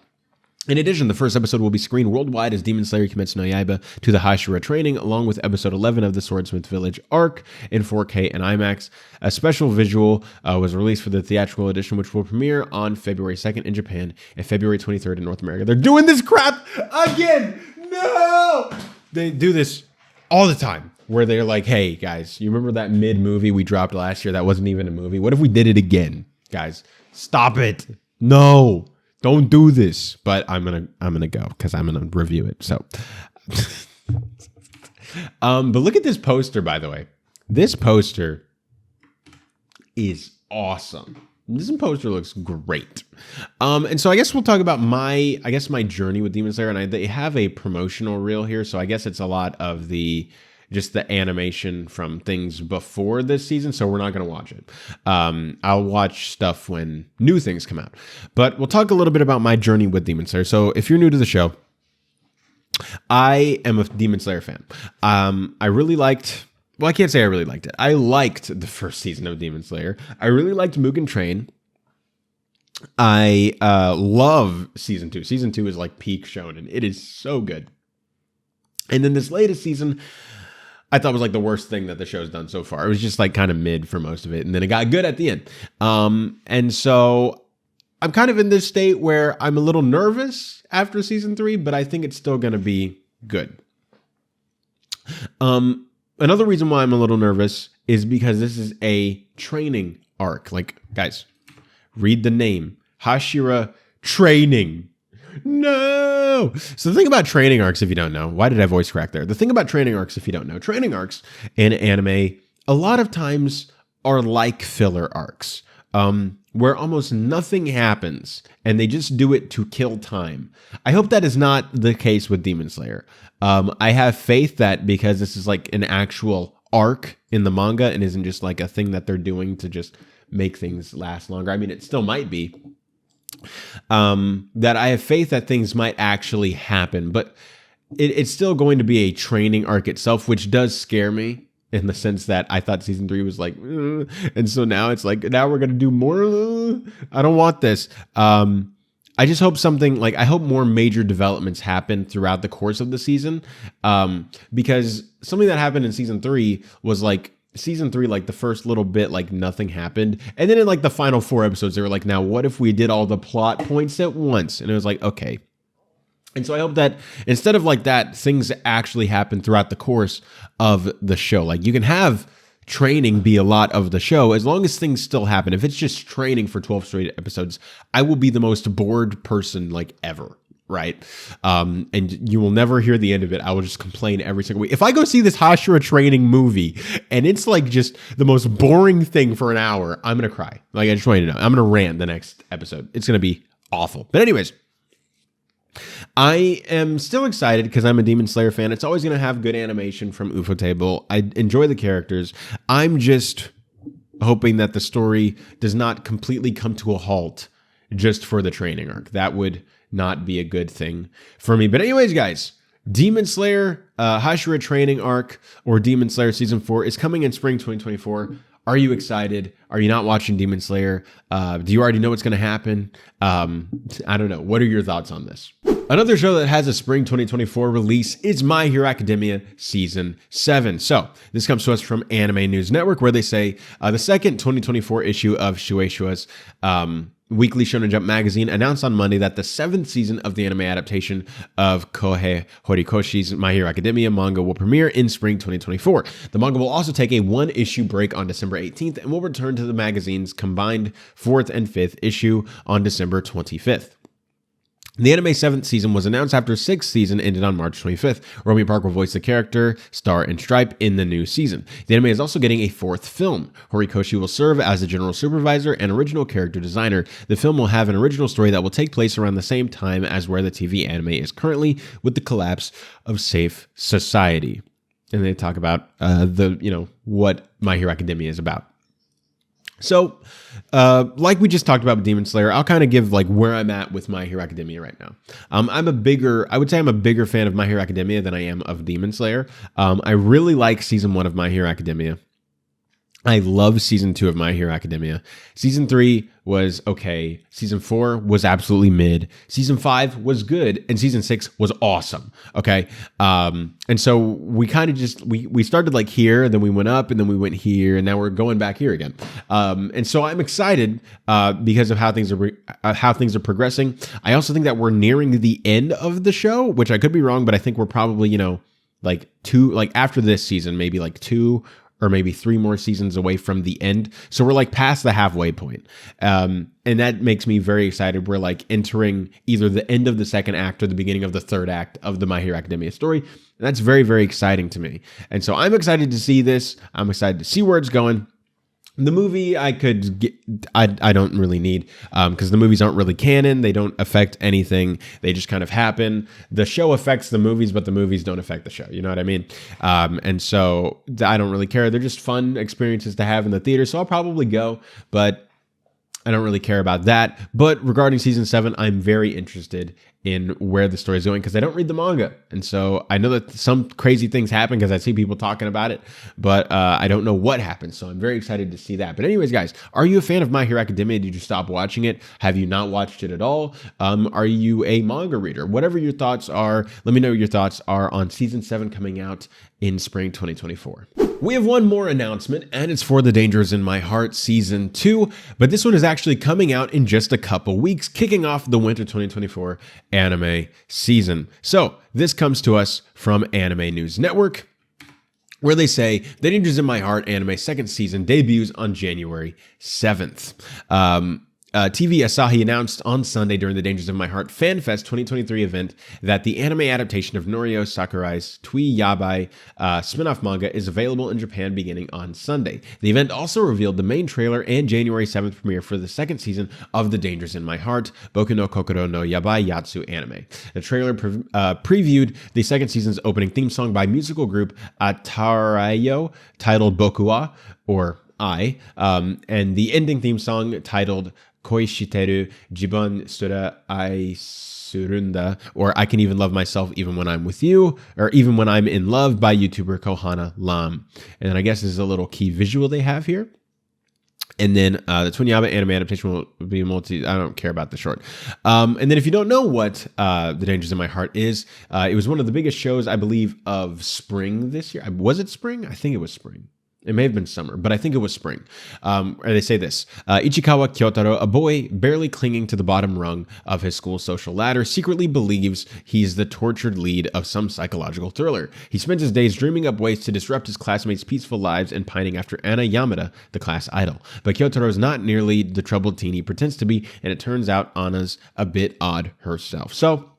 In addition, the first episode will be screened worldwide as Demon Slayer Kimetsu no Yaiba to the Hashira training, along with episode 11 of the Swordsmith Village arc in 4K and IMAX. A special visual was released for the theatrical edition, which will premiere on February 2nd in Japan and February 23rd in North America. They're doing this crap again! No! They do this all the time, where they're like, hey, guys, you remember that mid-movie we dropped last year that wasn't even a movie? What if we did it again? Guys, stop it. No. Don't do this, but I'm gonna go because I'm gonna review it. So, but look at this poster, by the way. This poster is awesome. This poster looks great. And so I guess we'll talk about my journey with Demon Slayer, and they have a promotional reel here. So I guess it's a lot of just the animation from things before this season, so we're not going to watch it. I'll watch stuff when new things come out. But we'll talk a little bit about my journey with Demon Slayer. So if you're new to the show, I am a Demon Slayer fan. I really liked... Well, I can't say I really liked it. I liked the first season of Demon Slayer. I really liked Mugen Train. I love Season 2. Season 2 is like peak shonen. It is so good. And then this latest season, I thought was like the worst thing that the show's done so far. It was just like kind of mid for most of it, and then it got good at the end. And so I'm kind of in this state where I'm a little nervous after Season 3, but I think it's still going to be good. another reason why I'm a little nervous is because this is a training arc. Like, guys, read the name. Hashira training. No. So the thing about training arcs, if you don't know, why did I voice crack there? The thing about training arcs, if you don't know, training arcs in anime a lot of times are like filler arcs, where almost nothing happens and they just do it to kill time. I hope that is not the case with Demon Slayer. I have faith that because this is like an actual arc in the manga and isn't just like a thing that they're doing to just make things last longer. I mean, it still might be. That I have faith that things might actually happen, but it's still going to be a training arc itself, which does scare me in the sense that I thought season 3 was like, and so now it's like, now we're going to do more. I don't want this. I just hope something like, I hope more major developments happen throughout the course of the season. Because something that happened in season 3 was like, season 3, like the first little bit, like nothing happened. And then in like the final 4 episodes, they were like, now what if we did all the plot points at once? And it was like, okay. And so I hope that instead of like that, things actually happen throughout the course of the show. Like you can have training be a lot of the show as long as things still happen. If it's just training for 12 straight episodes, I will be the most bored person like ever. Right. And you will never hear the end of it. I will just complain every single week. If I go see this Hashira training movie and it's like just the most boring thing for an hour, I'm going to cry. Like, I just want you to know, I'm going to rant the next episode. It's going to be awful. But anyways, I am still excited because I'm a Demon Slayer fan. It's always going to have good animation from Ufotable. I enjoy the characters. I'm just hoping that the story does not completely come to a halt just for the training arc. That would not be a good thing for me. But anyways, guys, Demon Slayer Hashira training arc or Demon Slayer season 4 is coming in spring 2024. Are you excited? Are you not watching Demon Slayer? Do you already know what's going to happen? I don't know. What are your thoughts on this? Another show that has a spring 2024 release is My Hero Academia Season 7. So this comes to us from Anime News Network, where they say the second 2024 issue of Shueisha's Weekly Shonen Jump magazine announced on Monday that the 7th season of the anime adaptation of Kohei Horikoshi's My Hero Academia manga will premiere in spring 2024. The manga will also take a 1-issue break on December 18th and will return to the magazine's combined 4th and 5th issue on December 25th. The anime's 7th season was announced after 6th season ended on March 25th. Romeo Park will voice the character, Star and Stripe, in the new season. The anime is also getting a 4th film. Horikoshi will serve as the general supervisor and original character designer. The film will have an original story that will take place around the same time as where the TV anime is currently, with the collapse of Safe Society. And they talk about what My Hero Academia is about. So, like we just talked about with Demon Slayer, I'll kind of give like where I'm at with My Hero Academia right now. I would say I'm a bigger fan of My Hero Academia than I am of Demon Slayer. I really like season 1 of My Hero Academia. I love season 2 of My Hero Academia. Season 3 was okay. Season 4 was absolutely mid. Season 5 was good. And season 6 was awesome. Okay. And so we kind of just, we started like here, and then we went up, and then we went here, and now we're going back here again. And so I'm excited because of how things are progressing. I also think that we're nearing the end of the show, which I could be wrong, but I think we're probably, after this season, maybe like 2 or maybe 3 more seasons away from the end. So we're like past the halfway point. And that makes me very excited. We're like entering either the end of the 2nd act or the beginning of the 3rd act of the My Hero Academia story. And that's very, very exciting to me. And so I'm excited to see this. I'm excited to see where it's going. The movie I don't really need because the movies aren't really canon. They don't affect anything. They just kind of happen. The show affects the movies, but the movies don't affect the show. You know what I mean? And so I don't really care. They're just fun experiences to have in the theater. So I'll probably go, but I don't really care about that. But regarding season 7, I'm very interested in where the story is going because I don't read the manga. And so I know that some crazy things happen because I see people talking about it, but I don't know what happens. So I'm very excited to see that. But anyways, guys, are you a fan of My Hero Academia? Did you stop watching it? Have you not watched it at all? Are you a manga reader? Whatever your thoughts are, let me know what your thoughts are on season 7 coming out in spring 2024. We have one more announcement, and it's for The Dangers in My Heart Season 2, but this one is actually coming out in just a couple weeks, kicking off the winter 2024 anime season. So this comes to us from Anime News Network, where they say The Dangers in My Heart anime second season debuts on January 7th. TV Asahi announced on Sunday during the Dangers of My Heart FanFest 2023 event that the anime adaptation of Norio Sakurai's Tui Yabai spin-off manga is available in Japan beginning on Sunday. The event also revealed the main trailer and January 7th premiere for the second season of The Dangers in My Heart, Boku no Kokoro no Yabai Yatsu anime. The trailer previewed the second season's opening theme song by musical group Atarayo titled Bokuwa, or I, and the ending theme song titled Koi shiteru jibun sura ai surunda, or I Can Even Love Myself Even When I'm With You, or Even When I'm in Love by YouTuber Kohana Lam. And then I guess this is a little key visual they have here. And then the Twin Yaba anime adaptation will be I don't care about the short. And then if you don't know what The Dangers in My Heart is, it was one of the biggest shows, I believe, of spring this year. Was it spring? I think it was spring. It may have been summer, but I think it was spring. Or they say this: Ichikawa Kyotaro, a boy barely clinging to the bottom rung of his school social ladder, secretly believes he's the tortured lead of some psychological thriller. He spends his days dreaming up ways to disrupt his classmates' peaceful lives and pining after Anna Yamada, the class idol. But Kyotaro is not nearly the troubled teen he pretends to be, and it turns out Anna's a bit odd herself. So,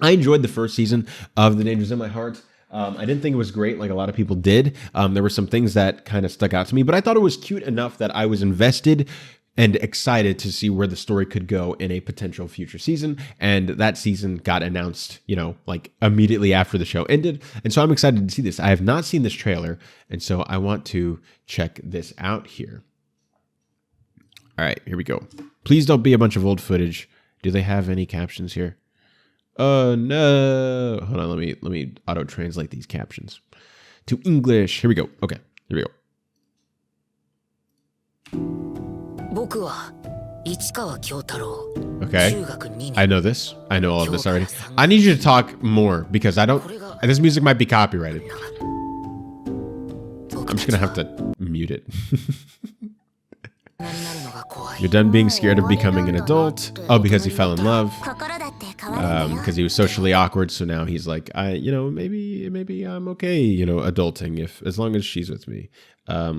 I enjoyed the first season of The Dangers in My Heart. I didn't think it was great like a lot of people did. There were some things that kind of stuck out to me, but I thought it was cute enough that I was invested and excited to see where the story could go in a potential future season. And that season got announced, like immediately after the show ended. And so I'm excited to see this. I have not seen this trailer, and so I want to check this out here. All right, here we go. Please don't be a bunch of old footage. Do they have any captions here? Oh no. Hold on, let me auto translate these captions to English. Here we go. Okay, here we go. Okay. I know this. I know all of this already. I need you to talk more because this music might be copyrighted. I'm just gonna have to mute it. You're done being scared of becoming an adult. Oh, because he fell in love. Because he was socially awkward, so now he's like, maybe I'm okay, adulting as long as she's with me. I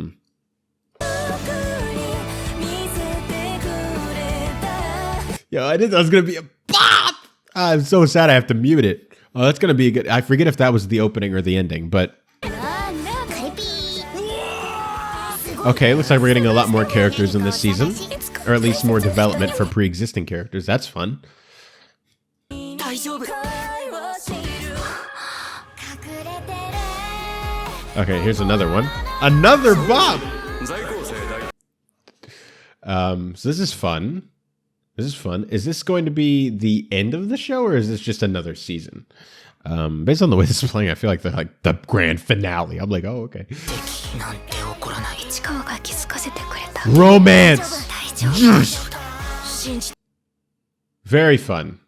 was gonna be a bop. I'm so sad I have to mute it. Oh, that's gonna be a good. I forget if that was the opening or the ending, but. Okay, looks like we're getting a lot more characters in this season, or at least more development for pre-existing characters. That's fun. Okay, here's another one. Another bop! So this is fun. Is this going to be the end of the show, or is this just another season? Based on the way this is playing, I feel like the grand finale. I'm like, oh, okay. Romance! Yes! Very fun.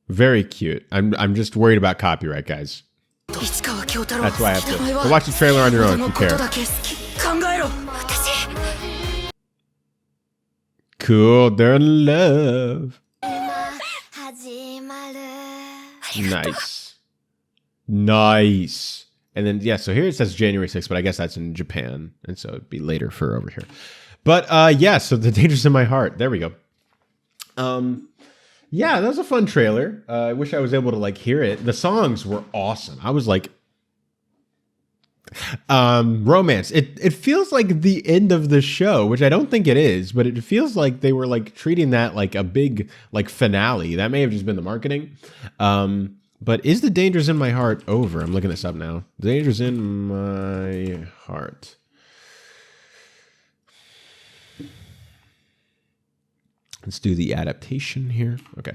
Very cute. I'm just worried about copyright, guys. That's why I have to. So watch the trailer on your own if you care. Cool, they're in love. Nice. And then, so here it says January 6th, but I guess that's in Japan. And so it'd be later for over here. But so The Dangers in My Heart. There we go. That was a fun trailer. I wish I was able to hear it. The songs were awesome. I was like, romance. It feels like the end of the show, which I don't think it is, but it feels like they were treating that like a big finale. That may have just been the marketing. But is The Dangers in My Heart over? I'm looking this up now. The Dangers in My Heart. Let's do the adaptation here. Okay.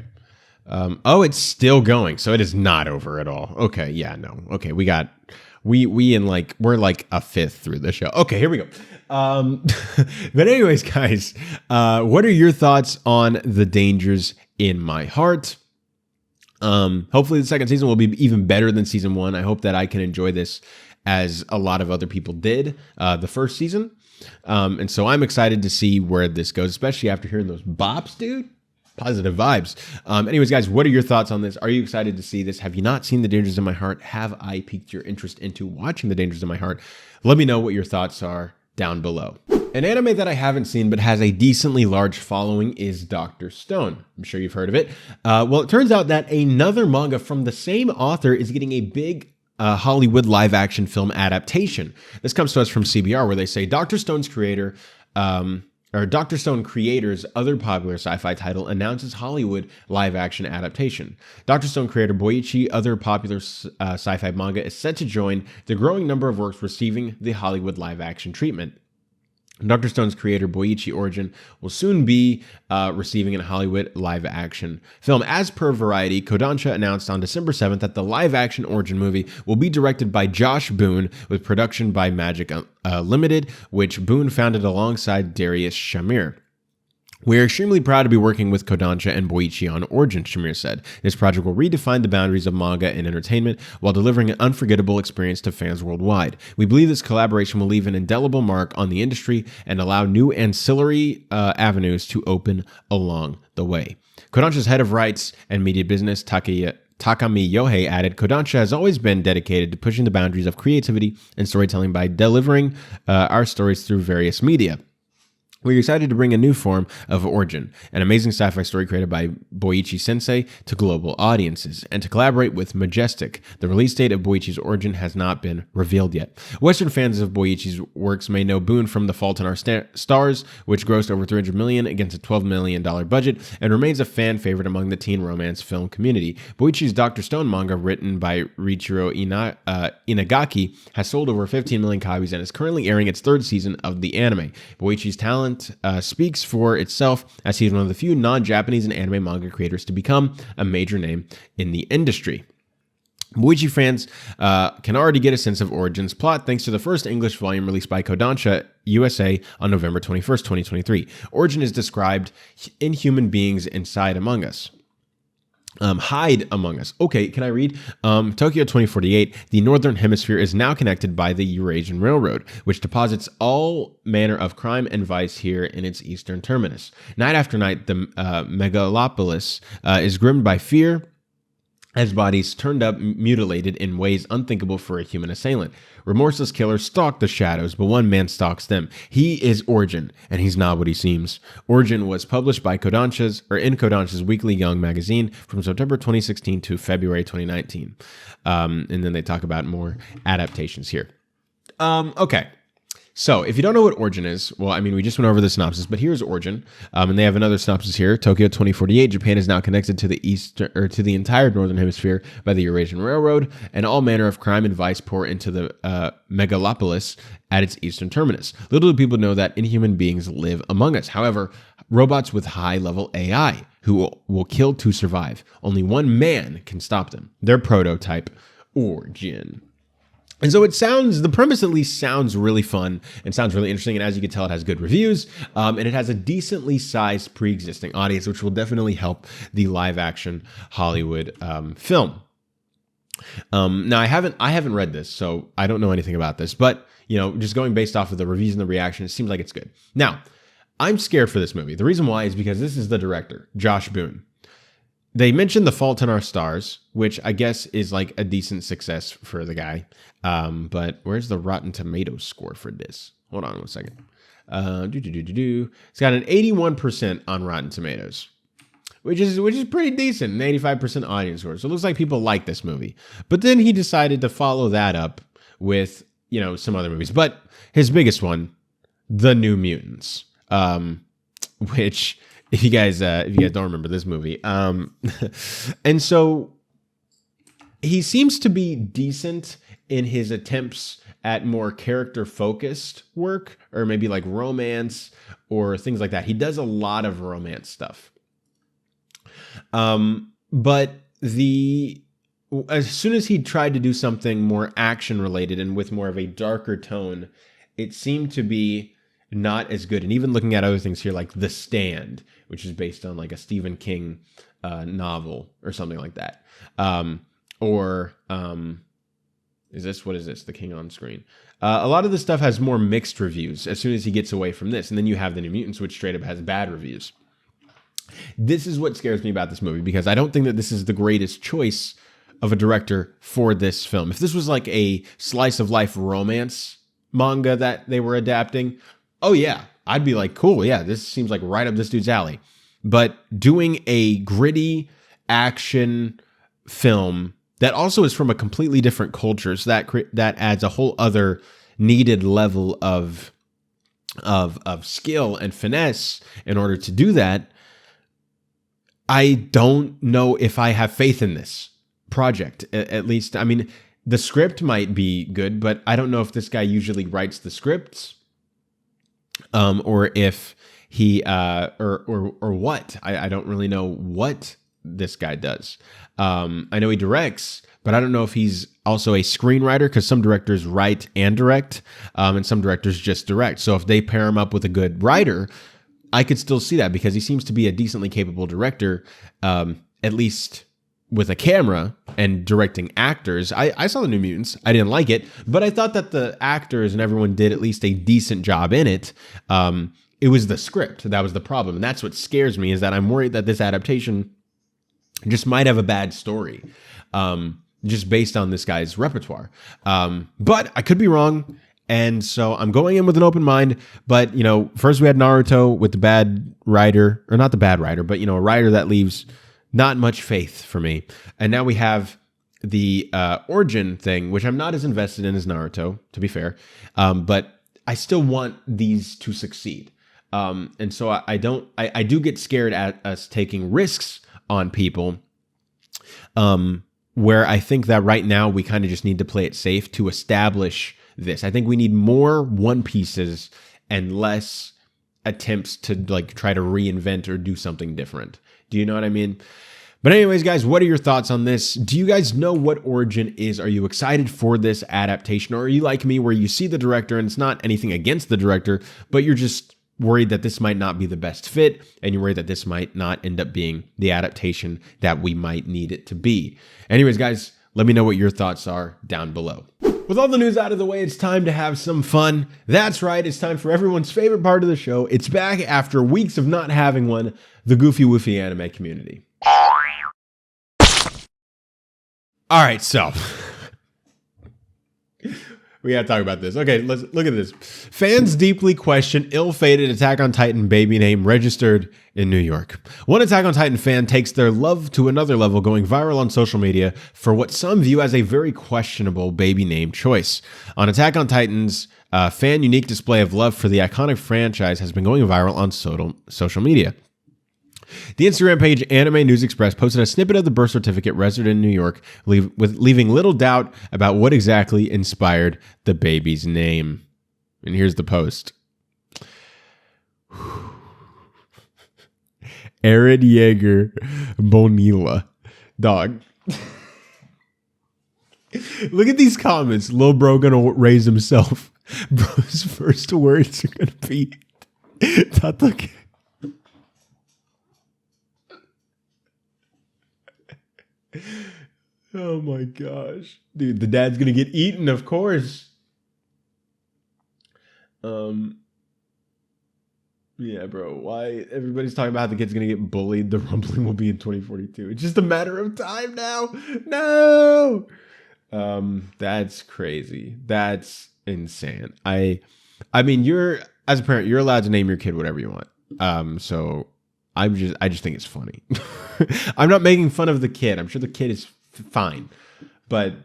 It's still going, so it is not over at all. Okay, yeah, no. Okay, we're like a fifth through the show. Okay, here we go. But anyways, guys, what are your thoughts on The Dangers in My Heart? Hopefully the second season will be even better than season one. I hope that I can enjoy this as a lot of other people did the first season. And so I'm excited to see where this goes, especially after hearing those bops, dude. Positive vibes. Anyways, guys, what are your thoughts on this? Are you excited to see this? Have you not seen The Dangers in My Heart? Have I piqued your interest into watching The Dangers in My Heart? Let me know what your thoughts are down below. An anime that I haven't seen but has a decently large following is Dr. Stone. I'm sure you've heard of it. Well, it turns out that another manga from the same author is getting a big Hollywood live-action film adaptation. This comes to us from CBR, where they say Dr. Stone's creator... Dr. Stone Creator's other popular sci-fi title announces Hollywood live-action adaptation. Dr. Stone creator Boichi, other popular sci-fi manga, is set to join the growing number of works receiving the Hollywood live-action treatment. Dr. Stone's creator Boichi Origin will soon be receiving a Hollywood live-action film. As per Variety, Kodansha announced on December 7th that the live-action Origin movie will be directed by Josh Boone with production by Magic Limited, which Boone founded alongside Darius Shamir. We are extremely proud to be working with Kodansha and Boichi on Origin, Shamir said. This project will redefine the boundaries of manga and entertainment while delivering an unforgettable experience to fans worldwide. We believe this collaboration will leave an indelible mark on the industry and allow new ancillary avenues to open along the way. Kodansha's head of rights and media business, Takami Yohei, added, Kodansha has always been dedicated to pushing the boundaries of creativity and storytelling by delivering our stories through various media. We're excited to bring a new form of Origin, an amazing sci-fi story created by Boichi Sensei, to global audiences, and to collaborate with Majestic. The release date of Boichi's Origin has not been revealed yet. Western fans of Boichi's works may know Boone from The Fault in Our Stars, which grossed over $300 million against a $12 million budget, and remains a fan favorite among the teen romance film community. Boichi's Dr. Stone manga, written by Riichiro Inagaki, has sold over 15 million copies and is currently airing its third season of the anime. Boichi's talent speaks for itself, as he is one of the few non-Japanese and anime manga creators to become a major name in the industry. Boichi fans can already get a sense of Origin's plot thanks to the first English volume released by Kodansha USA on November 21st, 2023. Origin is described in human beings inside among us. Hide among us. Okay, can I read? Tokyo 2048, the Northern Hemisphere is now connected by the Eurasian Railroad, which deposits all manner of crime and vice here in its eastern terminus. Night after night, the megalopolis is grimmed by fear, as bodies turned up mutilated in ways unthinkable for a human assailant. Remorseless killers stalk the shadows, but one man stalks them. He is Origin, and he's not what he seems. Origin was published by in Kodansha's Weekly Young magazine from September 2016 to February 2019. And then they talk about more adaptations here. Okay. So, if you don't know what Origin is, well, I mean, we just went over the synopsis, but here's Origin, and they have another synopsis here. Tokyo 2048, Japan is now connected to the entire Northern Hemisphere by the Eurasian Railroad, and all manner of crime and vice pour into the megalopolis at its eastern terminus. Little do people know that inhuman beings live among us. However, robots with high-level AI who will kill to survive. Only one man can stop them. Their prototype, Origin. And so the premise at least sounds really fun and sounds really interesting. And as you can tell, it has good reviews and it has a decently sized pre-existing audience, which will definitely help the live action Hollywood film. Now I haven't read this, so I don't know anything about this, but just going based off of the reviews and the reaction, it seems like it's good. Now, I'm scared for this movie. The reason why is because this is the director, Josh Boone. They mentioned The Fault in Our Stars, which I guess is like a decent success for the guy. But where's the Rotten Tomatoes score for this? Hold on one second. It's got an 81% on Rotten Tomatoes, which is pretty decent, an 85% audience score. So it looks like people like this movie. But then he decided to follow that up with, some other movies. But his biggest one, The New Mutants, which... If you guys don't remember this movie, and so he seems to be decent in his attempts at more character-focused work, or maybe like romance or things like that. He does a lot of romance stuff, but as soon as he tried to do something more action-related and with more of a darker tone, it seemed to be not as good. And even looking at other things here, like The Stand, which is based on like a Stephen King novel or something like that. What is this? The King on Screen. A lot of this stuff has more mixed reviews as soon as he gets away from this. And then you have The New Mutants, which straight up has bad reviews. This is what scares me about this movie, because I don't think that this is the greatest choice of a director for this film. If this was like a slice of life romance manga that they were adapting, oh yeah, I'd be like, cool, yeah, this seems like right up this dude's alley. But doing a gritty action film that also is from a completely different culture, so that adds a whole other needed level of skill and finesse in order to do that. I don't know if I have faith in this project. At least, I mean, the script might be good, but I don't know if this guy usually writes the scripts, or if he or what. I don't really know what this guy does. I know he directs, but I don't know if he's also a screenwriter, because some directors write and direct, and some directors just direct. So if they pair him up with a good writer, I could still see that, because he seems to be a decently capable director, at least with a camera and directing actors. I saw the New Mutants. I didn't like it, but I thought that the actors and everyone did at least a decent job in it. It was the script that was the problem. And that's what scares me, is that I'm worried that this adaptation just might have a bad story, just based on this guy's repertoire. But I could be wrong. And so I'm going in with an open mind. But, you know, first we had Naruto with the bad writer, or not the bad writer, but, you know, a writer that leaves not much faith for me. And now we have the origin thing, which I'm not as invested in as Naruto, to be fair. But I still want these to succeed. And so I do get scared at us taking risks on people, where I think that right now we kind of just need to play it safe to establish this. I think we need more One Pieces and less attempts to like try to reinvent or do something different. Do you know what I mean? But anyways, guys, what are your thoughts on this? Do you guys know what Origin is? Are you excited for this adaptation? Or are you like me, where you see the director and it's not anything against the director, but you're just worried that this might not be the best fit, and you're worried that this might not end up being the adaptation that we might need it to be? Anyways, guys, let me know what your thoughts are down below. With all the news out of the way, it's time to have some fun. That's right, it's time for everyone's favorite part of the show. It's back after weeks of not having one, the Goofy Woofy anime community. All right, so we gotta talk about this. Okay, let's look at this. Fans deeply question ill-fated Attack on Titan baby name registered in New York. One Attack on Titan fan takes their love to another level, going viral on social media for what some view as a very questionable baby name choice. On Attack on Titan's fan unique display of love for the iconic franchise has been going viral on social media. The Instagram page Anime News Express posted a snippet of the birth certificate registered in New York, leaving little doubt about what exactly inspired the baby's name. And here's the post. Aaron Yeager Bonilla. Dog. Look at these comments. Lil bro gonna raise himself. Bro's first words are gonna be Tatake. Oh my gosh. Dude, the dad's gonna get eaten, of course. Yeah, bro. Why everybody's talking about how the kid's gonna get bullied? The rumbling will be in 2042. It's just a matter of time now. No. That's crazy. That's insane. I mean, you're, as a parent, you're allowed to name your kid whatever you want. So I just think it's funny. I'm not making fun of the kid. I'm sure the kid is fine, but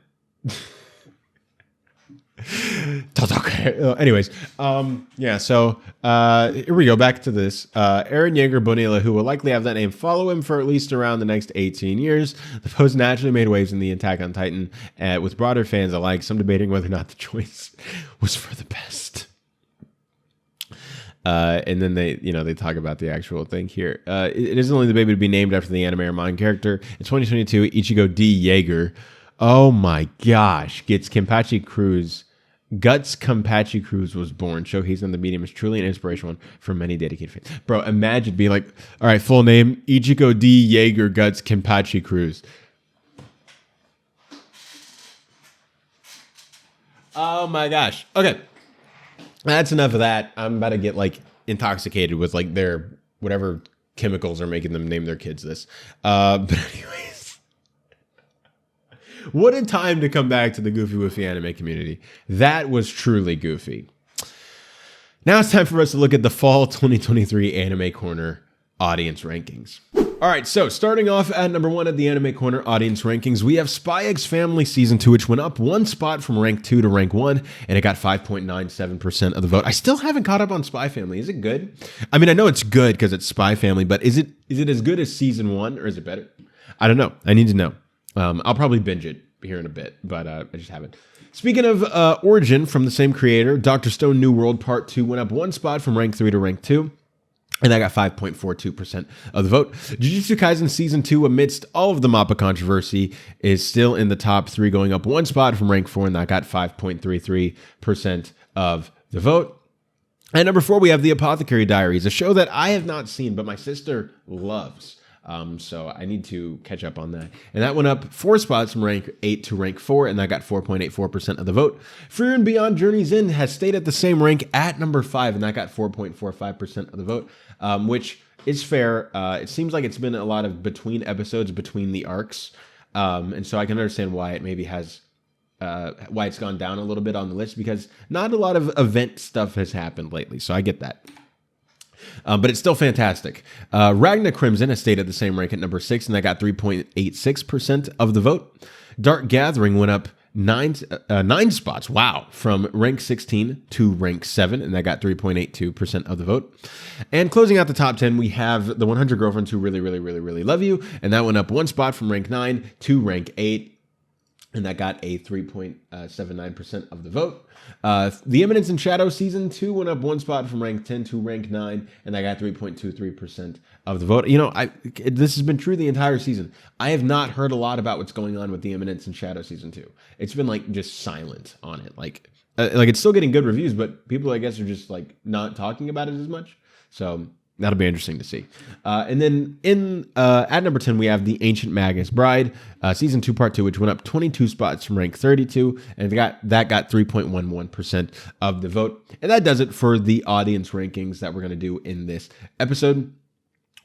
anyways, yeah. So here we go. Back to this. Aaron Yeager Bonilla, who will likely have that name follow him for at least around the next 18 years. The post naturally made waves in the Attack on Titan, with broader fans alike. Some debating whether or not the choice was for the best. And then they talk about the actual thing here. It isn't only the baby to be named after the anime or manga character. In 2022, Ichigo D. Yeager, oh my gosh, gets Kenpachi Cruz. Guts Kenpachi Cruz was born. Showcasing on the medium is truly an inspirational one for many dedicated fans. Bro, imagine being like, all right, full name, Ichigo D. Yeager Guts Kenpachi Cruz. Oh my gosh. Okay. That's enough of that. I'm about to get like intoxicated with like their whatever chemicals are making them name their kids this. But anyways, what a time to come back to the Goofy Woofy anime community. That was truly goofy. Now it's time for us to look at the fall 2023 Anime Corner audience rankings. All right, so starting off at number 1 at the Anime Corner audience rankings, we have Spy X Family Season 2, which went up 1 spot from rank 2 to rank 1, and it got 5.97% of the vote. I still haven't caught up on Spy Family. Is it good? I mean, I know it's good because it's Spy Family, but is it as good as Season 1, or is it better? I don't know. I need to know. I'll probably binge it here in a bit, but I just haven't. Speaking of Origin from the same creator, Dr. Stone New World Part 2 went up 1 spot from rank 3 to rank 2. And that got 5.42% of the vote. Jujutsu Kaisen Season 2, amidst all of the MAPPA controversy, is still in the top 3, going up 1 spot from rank 4, and that got 5.33% of the vote. At number 4, we have The Apothecary Diaries, a show that I have not seen, but my sister loves. So I need to catch up on that. And that went up 4 spots from rank 8 to rank 4, and that got 4.84% of the vote. Frieren Beyond Journey's End has stayed at the same rank at number 5, and that got 4.45% of the vote, which is fair. It seems like it's been a lot of between episodes, between the arcs. And so I can understand why it maybe has, why it's gone down a little bit on the list, because not a lot of event stuff has happened lately. So I get that. But it's still fantastic. Ragna Crimson has stayed at the same rank at number 6, and that got 3.86% of the vote. Dark Gathering went up 9 spots, wow, from rank 16 to rank 7, and that got 3.82% of the vote. And closing out the top 10, we have The 100 Girlfriends Who Really, Really, Really, Really Love You, and that went up 1 spot from rank 9 to rank 8, and that got a 3.79% of the vote. The Eminence in Shadow Season 2 went up 1 spot from rank 10 to rank 9, and that got 3.23% of the vote. You know, this has been true the entire season. I have not heard a lot about what's going on with The Eminence in Shadow Season 2. It's been like just silent on it. Like it's still getting good reviews, but people, I guess, are just like not talking about it as much. So that'll be interesting to see. And then at number 10, we have The Ancient Magus Bride, Season 2, Part 2, which went up 22 spots from rank 32, and that got 3.11% of the vote. And that does it for the audience rankings that we're going to do in this episode.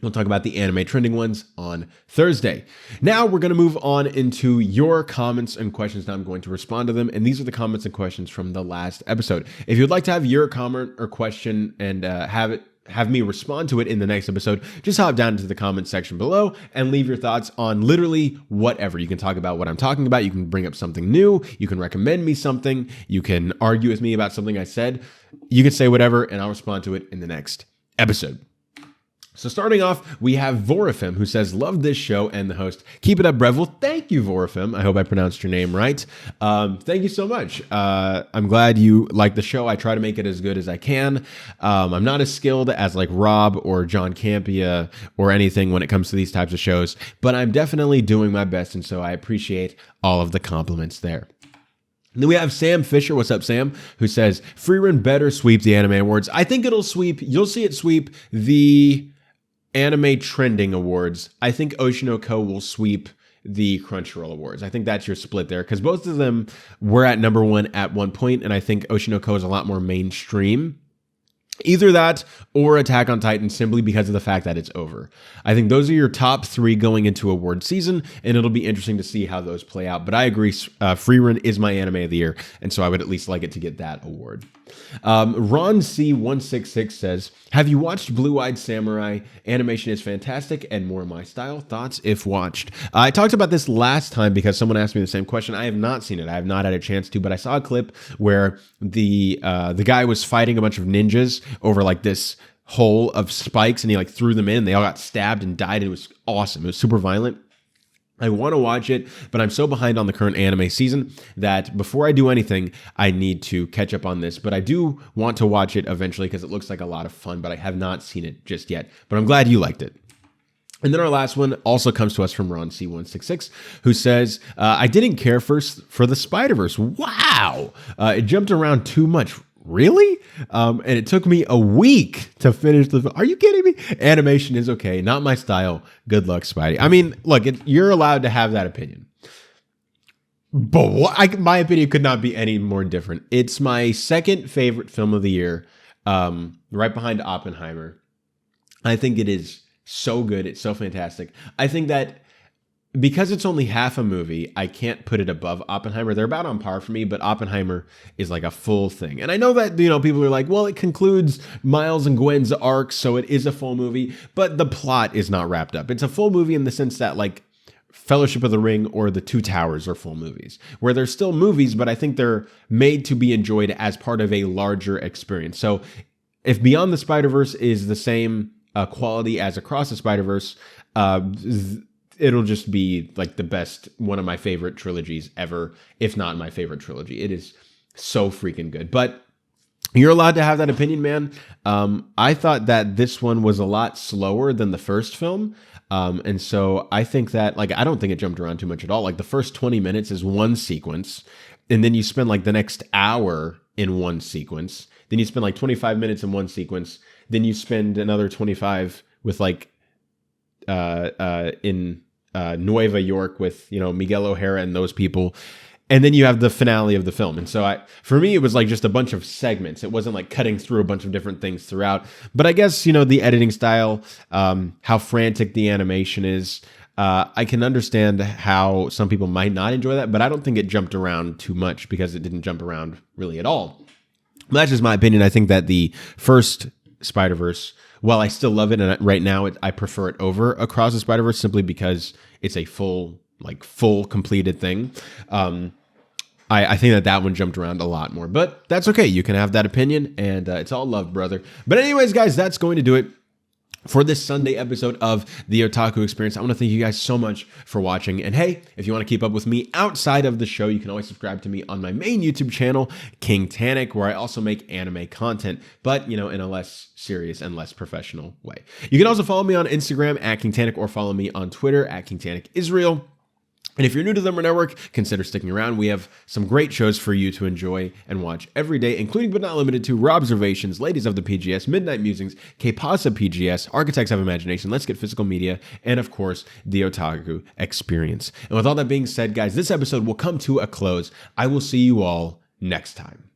We'll talk about the anime trending ones on Thursday. Now we're going to move on into your comments and questions. Now I'm going to respond to them. And these are the comments and questions from the last episode. If you'd like to have your comment or question and have me respond to it in the next episode, just hop down into the comments section below and leave your thoughts on literally whatever. You can talk about what I'm talking about. You can bring up something new. You can recommend me something. You can argue with me about something I said. You can say whatever, and I'll respond to it in the next episode. So starting off, we have Vorifim, who says, love this show and the host. Keep it up, Brev. Well, thank you, Vorifim. I hope I pronounced your name right. Thank you so much. I'm glad you like the show. I try to make it as good as I can. I'm not as skilled as like Rob or John Campia or anything when it comes to these types of shows, but I'm definitely doing my best, and so I appreciate all of the compliments there. And then we have Sam Fisher. What's up, Sam? Who says, Frieren better sweep the Anime Awards. I think it'll sweep. You'll see it sweep the Anime Trending Awards. I think Oshinoko will sweep the Crunchyroll Awards. I think that's your split there, because both of them were at number 1 at one point, and I think Oshinoko is a lot more mainstream. Either that or Attack on Titan, simply because of the fact that it's over. I think those are your top 3 going into award season, and it'll be interesting to see how those play out. But I agree, Frieren is my anime of the year, and so I would at least like it to get that award. Ron C166 says, have you watched Blue-Eyed Samurai? Animation is fantastic and more my style. Thoughts if watched? I talked about this last time because someone asked me the same question. I have not seen it. I have not had a chance to, but I saw a clip where the guy was fighting a bunch of ninjas over like this hole of spikes, and he like threw them in. They all got stabbed and died. It was awesome. It was super violent. I want to watch it, but I'm so behind on the current anime season that before I do anything, I need to catch up on this. But I do want to watch it eventually because it looks like a lot of fun, but I have not seen it just yet. But I'm glad you liked it. And then our last one also comes to us from Ron C166, who says, I didn't care for the Spider-Verse. Wow! It jumped around too much. Really? And it took me a week to finish the... Are you kidding me? Animation is okay. Not my style. Good luck, Spidey. I mean, look, you're allowed to have that opinion. But my opinion could not be any more different. It's my second favorite film of the year, right behind Oppenheimer. I think it is so good. It's so fantastic. I think that because it's only half a movie, I can't put it above Oppenheimer. They're about on par for me, but Oppenheimer is like a full thing. And I know that, people are like, well, it concludes Miles and Gwen's arc, so it is a full movie, but the plot is not wrapped up. It's a full movie in the sense that, like, Fellowship of the Ring or The Two Towers are full movies, where they're still movies, but I think they're made to be enjoyed as part of a larger experience. So if Beyond the Spider-Verse is the same quality as Across the Spider-Verse, it'll just be like the best, one of my favorite trilogies ever, if not my favorite trilogy. It is so freaking good. But you're allowed to have that opinion, man. I thought that this one was a lot slower than the first film. And so I think that, like, I don't think it jumped around too much at all. Like, the first 20 minutes is one sequence, and then you spend like the next hour in one sequence. Then you spend like 25 minutes in one sequence. Then you spend another 25 with like in Nueva York with, Miguel O'Hara and those people. And then you have the finale of the film. And so for me, it was like just a bunch of segments. It wasn't like cutting through a bunch of different things throughout. But I guess, the editing style, how frantic the animation is, I can understand how some people might not enjoy that, but I don't think it jumped around too much because it didn't jump around really at all. But that's just my opinion. I think that the first Spider-Verse, while I still love it, and right now I prefer it over Across the Spider-Verse simply because it's a full completed thing. I think that one jumped around a lot more, but that's okay. You can have that opinion, and it's all love, brother. But anyways, guys, that's going to do it for this Sunday episode of the Otaku Experience. I want to thank you guys so much for watching. And hey, if you want to keep up with me outside of the show, you can always subscribe to me on my main YouTube channel, Kingtanic, where I also make anime content, but, in a less serious and less professional way. You can also follow me on Instagram at Kingtanic or follow me on Twitter at Kingtanic Israel. And if you're new to the Burnettwork, consider sticking around. We have some great shows for you to enjoy and watch every day, including but not limited to Raw Observations, Ladies of the PGS, Midnight Musings, K-Pasa PGS, Architects Have Imagination, Let's Get Physical Media, and of course, the Otaku Experience. And with all that being said, guys, this episode will come to a close. I will see you all next time.